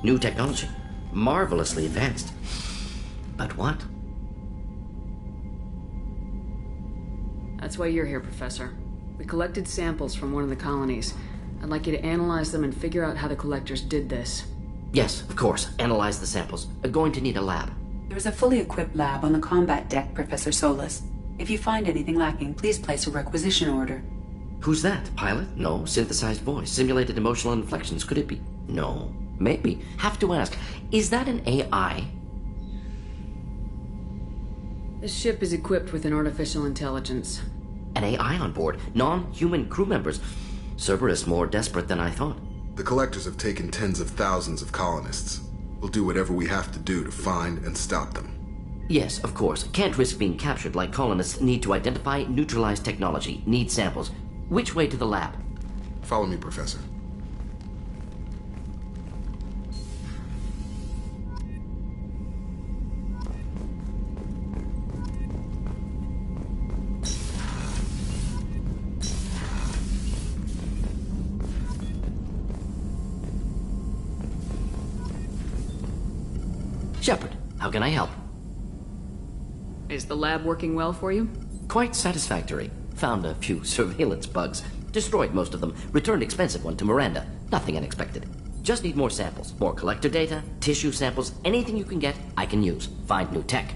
New technology. Marvelously advanced. But what? That's why you're here, Professor. We collected samples from one of the colonies. I'd like you to analyze them and figure out how the Collectors did this. Yes, of course. Analyze the samples. Going to need a lab. There's a fully equipped lab on the combat deck, Professor Solus. If you find anything lacking, please place a requisition order. Who's that? Pilot? No. Synthesized voice. Simulated emotional inflections. Could it be? No. Maybe. Have to ask. Is that an AI? This ship is equipped with an artificial intelligence. An AI on board. Non-human crew members. Cerberus more desperate than I thought. The Collectors have taken tens of thousands of colonists. We'll do whatever we have to do to find and stop them. Yes, of course. Can't risk being captured like colonists need to identify, neutralize technology, need samples. Which way to the lab? Follow me, Professor. Shepard, how can I help? Is the lab working well for you? Quite satisfactory. Found a few surveillance bugs. Destroyed most of them. Returned expensive one to Miranda. Nothing unexpected. Just need more samples. More collector data, tissue samples, anything you can get, I can use. Find new tech.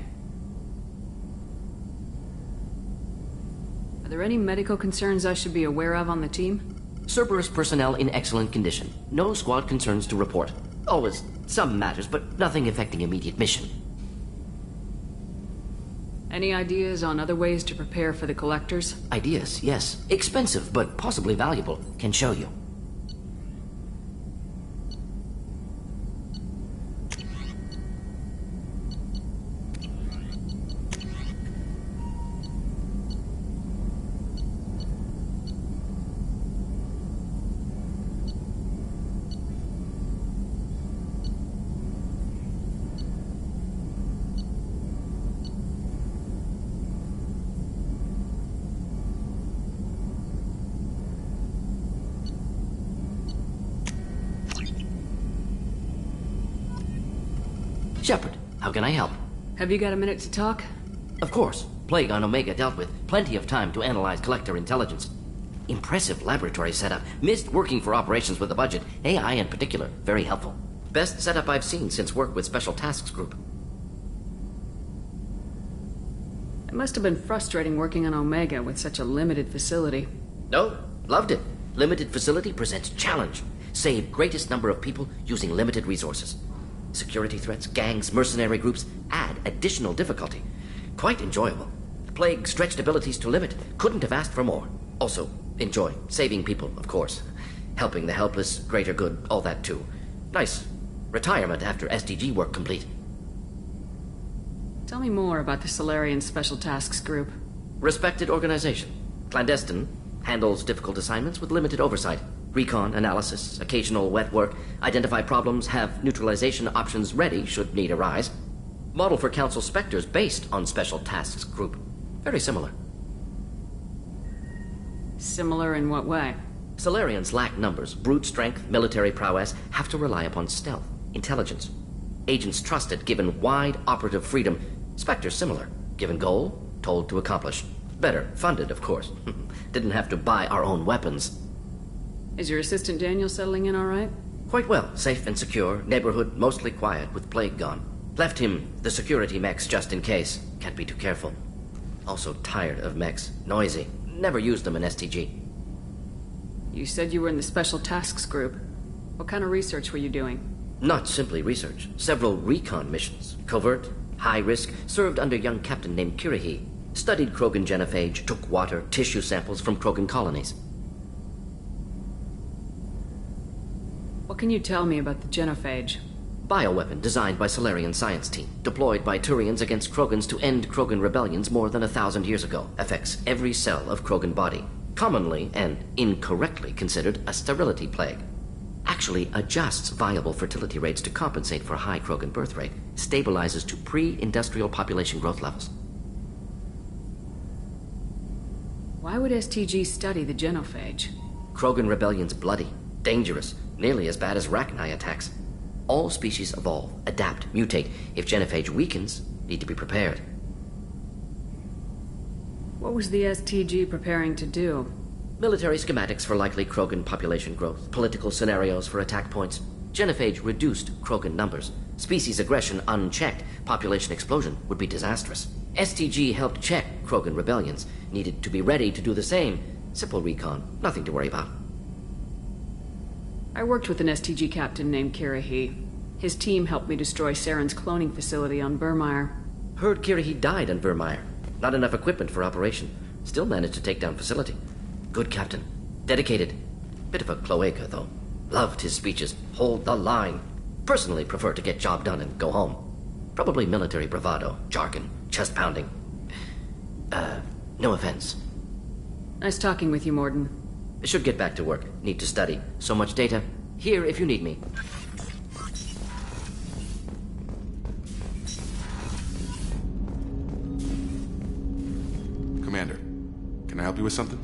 Are there any medical concerns I should be aware of on the team? Cerberus personnel in excellent condition. No squad concerns to report. Always some matters, but nothing affecting immediate mission. Any ideas on other ways to prepare for the collectors? Ideas, yes. Expensive, but possibly valuable. Can show you. Shepard, how can I help? Have you got a minute to talk? Of course. Plague on Omega dealt with. Plenty of time to analyze collector intelligence. Impressive laboratory setup. Missed working for operations with a budget. AI in particular. Very helpful. Best setup I've seen since work with Special Tasks Group. It must have been frustrating working on Omega with such a limited facility. No, loved it. Limited facility presents challenge. Save greatest number of people using limited resources. Security threats, gangs, mercenary groups add additional difficulty. Quite enjoyable. Plague stretched abilities to limit. Couldn't have asked for more. Also, enjoy. Saving people, of course. Helping the helpless, greater good, all that too. Nice. Retirement after SDG work complete. Tell me more about the Solarian Special Tasks Group. Respected organization. Clandestine. Handles difficult assignments with limited oversight. Recon, analysis, occasional wet work, identify problems, have neutralization options ready should need arise. Model for Council Spectres based on Special Tasks Group. Very similar. Similar in what way? Solarians lack numbers, brute strength, military prowess, have to rely upon stealth, intelligence. Agents trusted, given wide operative freedom. Spectres similar, given goal, told to accomplish. Better, funded, of course. Didn't have to buy our own weapons. Is your assistant Daniel settling in all right? Quite well. Safe and secure. Neighborhood mostly quiet with Plague gone. Left him the security mechs just in case. Can't be too careful. Also tired of mechs. Noisy. Never used them in STG. You said you were in the Special Tasks Group. What kind of research were you doing? Not simply research. Several recon missions. Covert, high risk, served under a young captain named Kirahi. Studied Krogan genophage, took water, tissue samples from Krogan colonies. What can you tell me about the genophage? Bioweapon designed by Solarian science team. Deployed by Turians against Krogans to end Krogan rebellions more than 1,000 years ago. Affects every cell of Krogan body. Commonly and incorrectly considered a sterility plague. Actually adjusts viable fertility rates to compensate for high Krogan birth rate. Stabilizes to pre-industrial population growth levels. Why would STG study the genophage? Krogan rebellion's bloody, dangerous, nearly as bad as Rachni attacks. All species evolve, adapt, mutate. If genophage weakens, need to be prepared. What was the STG preparing to do? Military schematics for likely Krogan population growth, political scenarios for attack points. Genophage reduced Krogan numbers. Species aggression unchecked, population explosion would be disastrous. STG helped check Krogan rebellions, needed to be ready to do the same. Simple recon, nothing to worry about. I worked with an STG captain named Kirahi. His team helped me destroy Saren's cloning facility on Burmire. Heard Kirahi died on Burmire. Not enough equipment for operation. Still managed to take down facility. Good captain. Dedicated. Bit of a cloaca, though. Loved his speeches. Hold the line. Personally prefer to get job done and go home. Probably military bravado, jargon, chest pounding. No offense. Nice talking with you, Morden. Should get back to work. Need to study. So much data. Here if you need me. Commander, can I help you with something?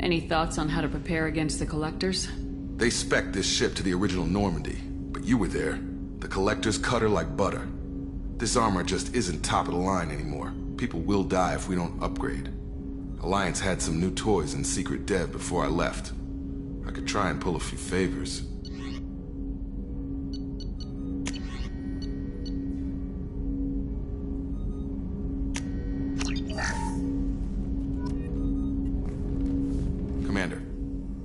Any thoughts on how to prepare against the Collectors? They spec'd this ship to the original Normandy, but you were there. The Collectors cut her like butter. This armor just isn't top of the line anymore. People will die if we don't upgrade. Alliance had some new toys in secret dev before I left. I could try and pull a few favors. Commander,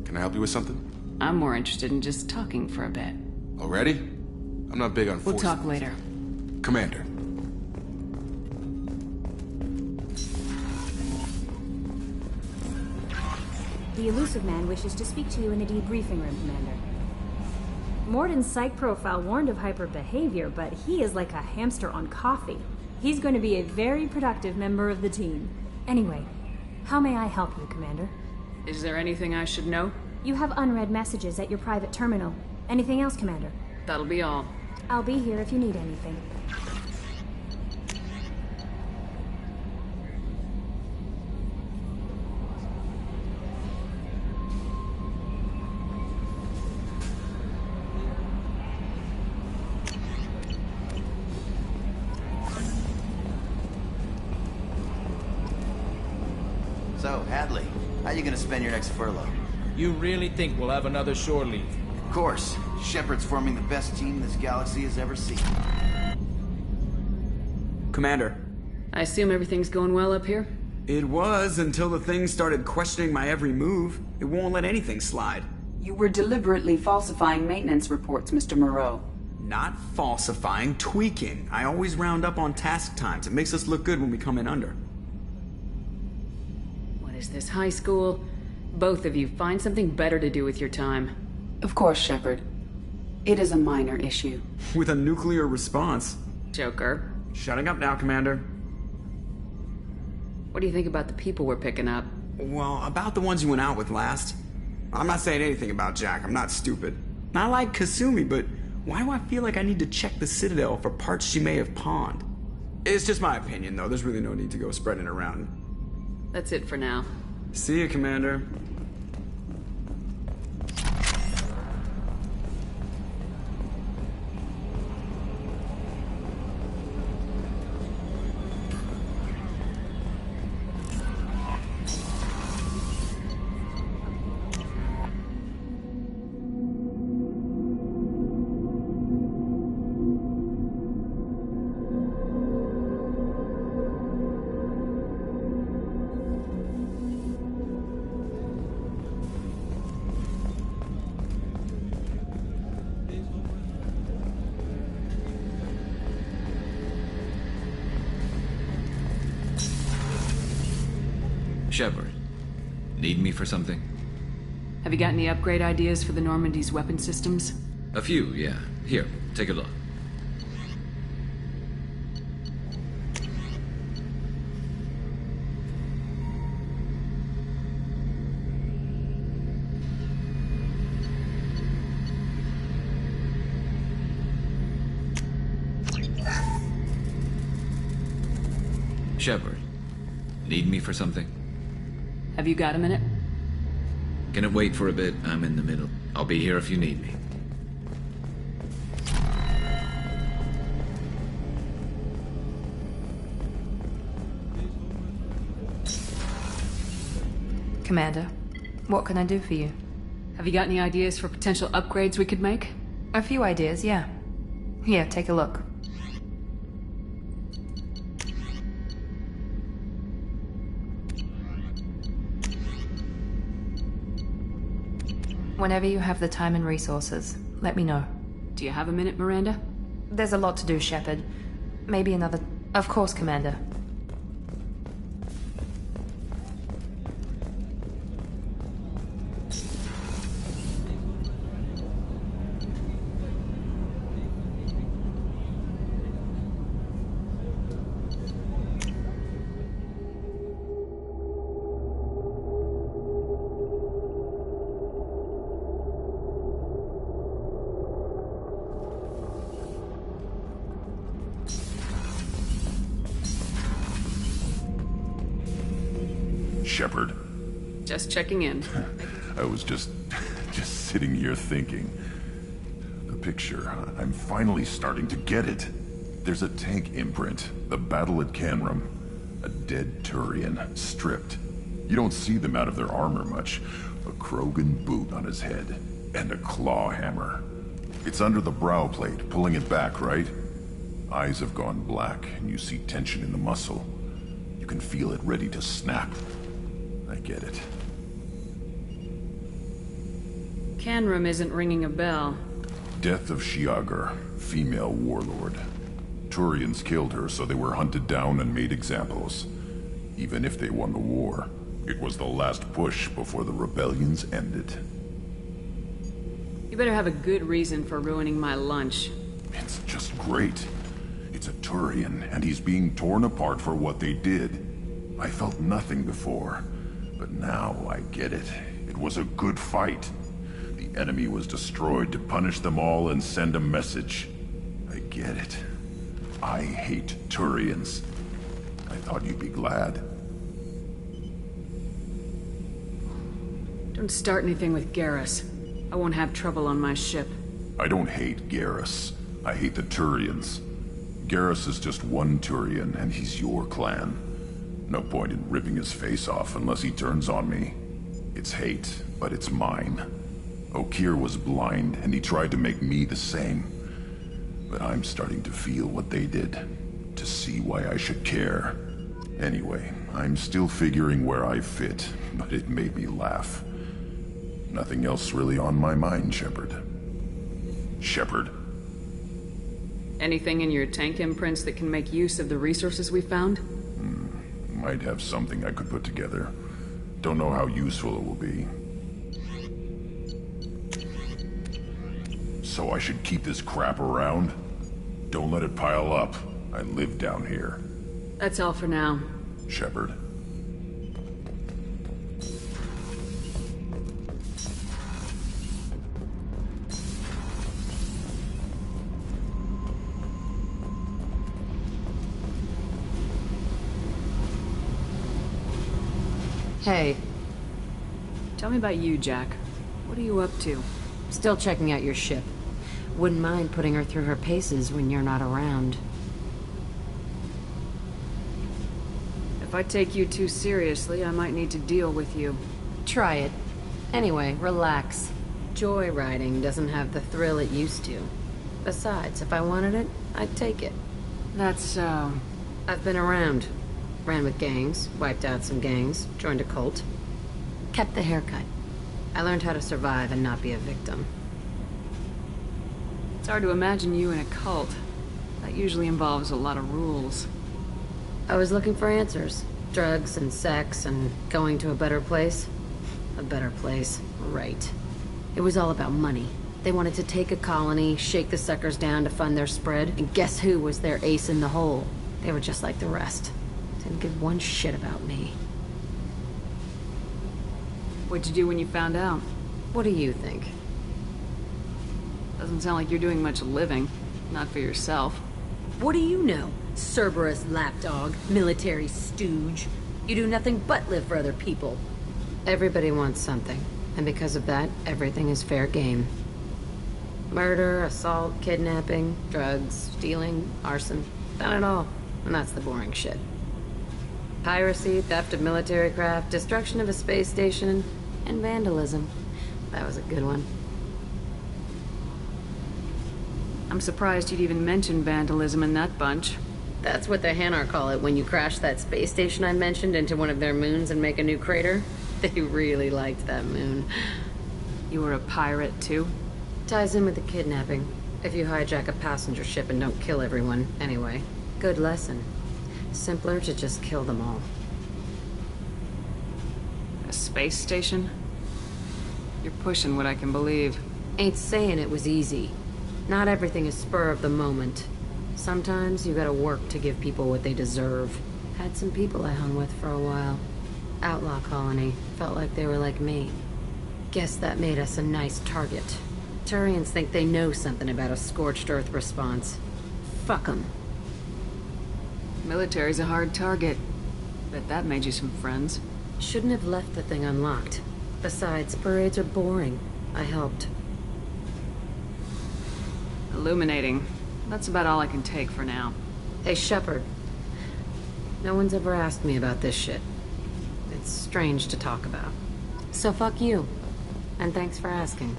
can I help you with something? I'm more interested in just talking for a bit. Already? I'm not big on We'll force. talk later. Commander. The elusive man wishes to speak to you in the debriefing room, Commander. Morden's psych profile warned of hyper behavior, but he is like a hamster on coffee. He's going to be a very productive member of the team. Anyway, how may I help you, Commander? Is there anything I should know? You have unread messages at your private terminal. Anything else, Commander? That'll be all. I'll be here if you need anything. So, Hadley, how you gonna spend your next furlough? You really think we'll have another shore leave? Of course. Shepard's forming the best team this galaxy has ever seen. Commander. I assume everything's going well up here? It was until the thing started questioning my every move. It won't let anything slide. You were deliberately falsifying maintenance reports, Mr. Moreau. Not falsifying, tweaking. I always round up on task times. It makes us look good when we come in under. What is this, high school? Both of you, find something better to do with your time. Of course, Shepard. It is a minor issue. With a nuclear response. Joker. Shutting up now, Commander. What do you think about the people we're picking up? Well, about the ones you went out with last. I'm not saying anything about Jack. I'm not stupid. I like Kasumi, but why do I feel like I need to check the Citadel for parts she may have pawned? It's just my opinion, though. There's really no need to go spreading it around. That's it for now. See you, Commander. Shepard, need me for something? Have you got any upgrade ideas for the Normandy's weapon systems? A few, yeah. Here, take a look. Shepard, need me for something? Have you got a minute? Can it wait for a bit? I'm in the middle. I'll be here if you need me. Commander, what can I do for you? Have you got any ideas for potential upgrades we could make? A few ideas, yeah. Here, take a look. Whenever you have the time and resources, let me know. Do you have a minute, Miranda? There's a lot to do, Shepard. Maybe another... Of course, Commander. Shepard. Just checking in. I was just sitting here thinking. The picture, I'm finally starting to get it. There's a tank imprint, the battle at Canrum. A dead Turian, stripped. You don't see them out of their armor much. A Krogan boot on his head, and a claw hammer. It's under the brow plate, pulling it back, right? Eyes have gone black, and you see tension in the muscle. You can feel it ready to snap. I get it. Canrum isn't ringing a bell. Death of Shiagar, female warlord. Turians killed her, so they were hunted down and made examples. Even if they won the war, it was the last push before the rebellions ended. You better have a good reason for ruining my lunch. It's just great. It's a Turian, and he's being torn apart for what they did. I felt nothing before, but now I get it. It was a good fight. The enemy was destroyed to punish them all and send a message. I get it. I hate Turians. I thought you'd be glad. Don't start anything with Garrus. I won't have trouble on my ship. I don't hate Garrus. I hate the Turians. Garrus is just one Turian, and he's your clan. No point in ripping his face off unless he turns on me. It's hate, but it's mine. Okeer was blind, and he tried to make me the same. But I'm starting to feel what they did, to see why I should care. Anyway, I'm still figuring where I fit, but it made me laugh. Nothing else really on my mind, Shepard. Shepard. Anything in your tank imprints that can make use of the resources we found? Might have something I could put together. Don't know how useful it will be. So I should keep this crap around? Don't let it pile up. I live down here. That's all for now. Shepard. Hey. Tell me about you, Jack. What are you up to? Still checking out your ship. Wouldn't mind putting her through her paces when you're not around. If I take you too seriously, I might need to deal with you. Try it. Anyway, relax. Joyriding doesn't have the thrill it used to. Besides, if I wanted it, I'd take it. That's so... I've been around. Ran with gangs, wiped out some gangs, joined a cult. Kept the haircut. I learned how to survive and not be a victim. It's hard to imagine you in a cult. That usually involves a lot of rules. I was looking for answers. Drugs and sex and going to a better place. A better place, right. It was all about money. They wanted to take a colony, shake the suckers down to fund their spread, and guess who was their ace in the hole? They were just like the rest. Didn't give one shit about me. What'd you do when you found out? What do you think? Doesn't sound like you're doing much living. Not for yourself. What do you know? Cerberus lapdog, military stooge. You do nothing but live for other people. Everybody wants something, and because of that, everything is fair game. Murder, assault, kidnapping, drugs, stealing, arson. Done it all. And that's the boring shit. Piracy, theft of military craft, destruction of a space station, and vandalism. That was a good one. I'm surprised you'd even mention vandalism in that bunch. That's what the Hanar call it when you crash that space station I mentioned into one of their moons and make a new crater. They really liked that moon. You were a pirate, too? Ties in with the kidnapping. If you hijack a passenger ship and don't kill everyone, anyway. Good lesson. Simpler to just kill them all. A space station? You're pushing what I can believe. Ain't saying it was easy. Not everything is spur of the moment. Sometimes you gotta work to give people what they deserve. Had some people I hung with for a while. Outlaw colony. Felt like they were like me. Guess that made us a nice target. Turians think they know something about a scorched earth response. Fuck them. Military's a hard target. Bet that made you some friends. Shouldn't have left the thing unlocked. Besides, parades are boring. I helped. Illuminating. That's about all I can take for now. Hey, Shepard. No one's ever asked me about this shit. It's strange to talk about. So fuck you. And thanks for asking.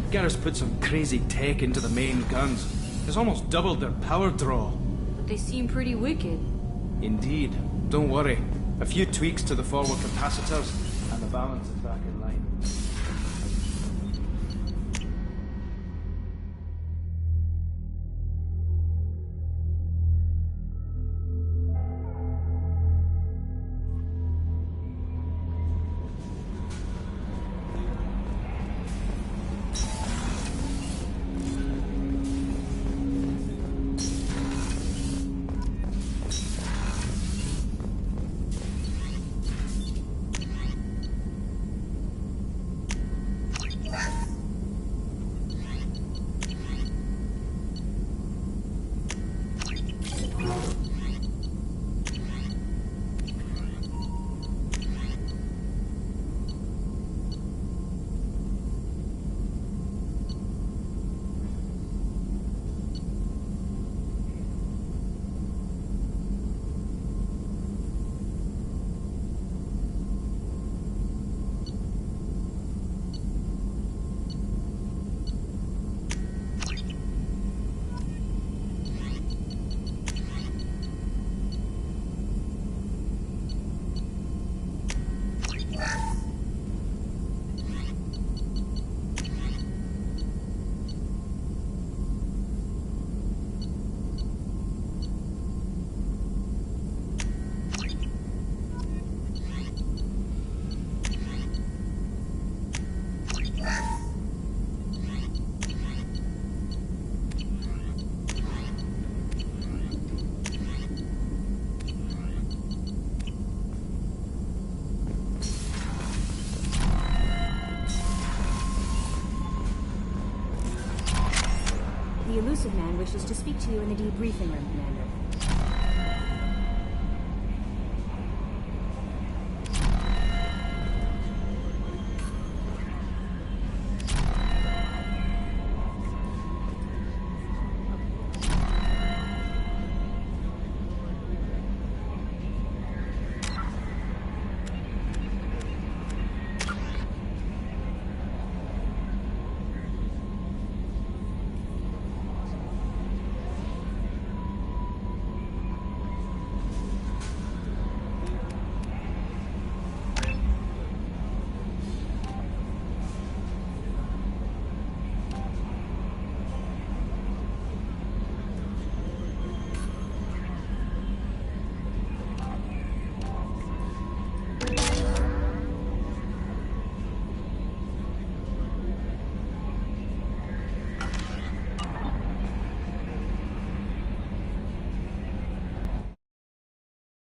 Garrus put some crazy tech into the main guns. It's almost doubled their power draw. But they seem pretty wicked. Indeed. Don't worry. A few tweaks to the forward capacitors, and the balance is back in line. The Elusive Man wishes to speak to you in the debriefing room, Commander.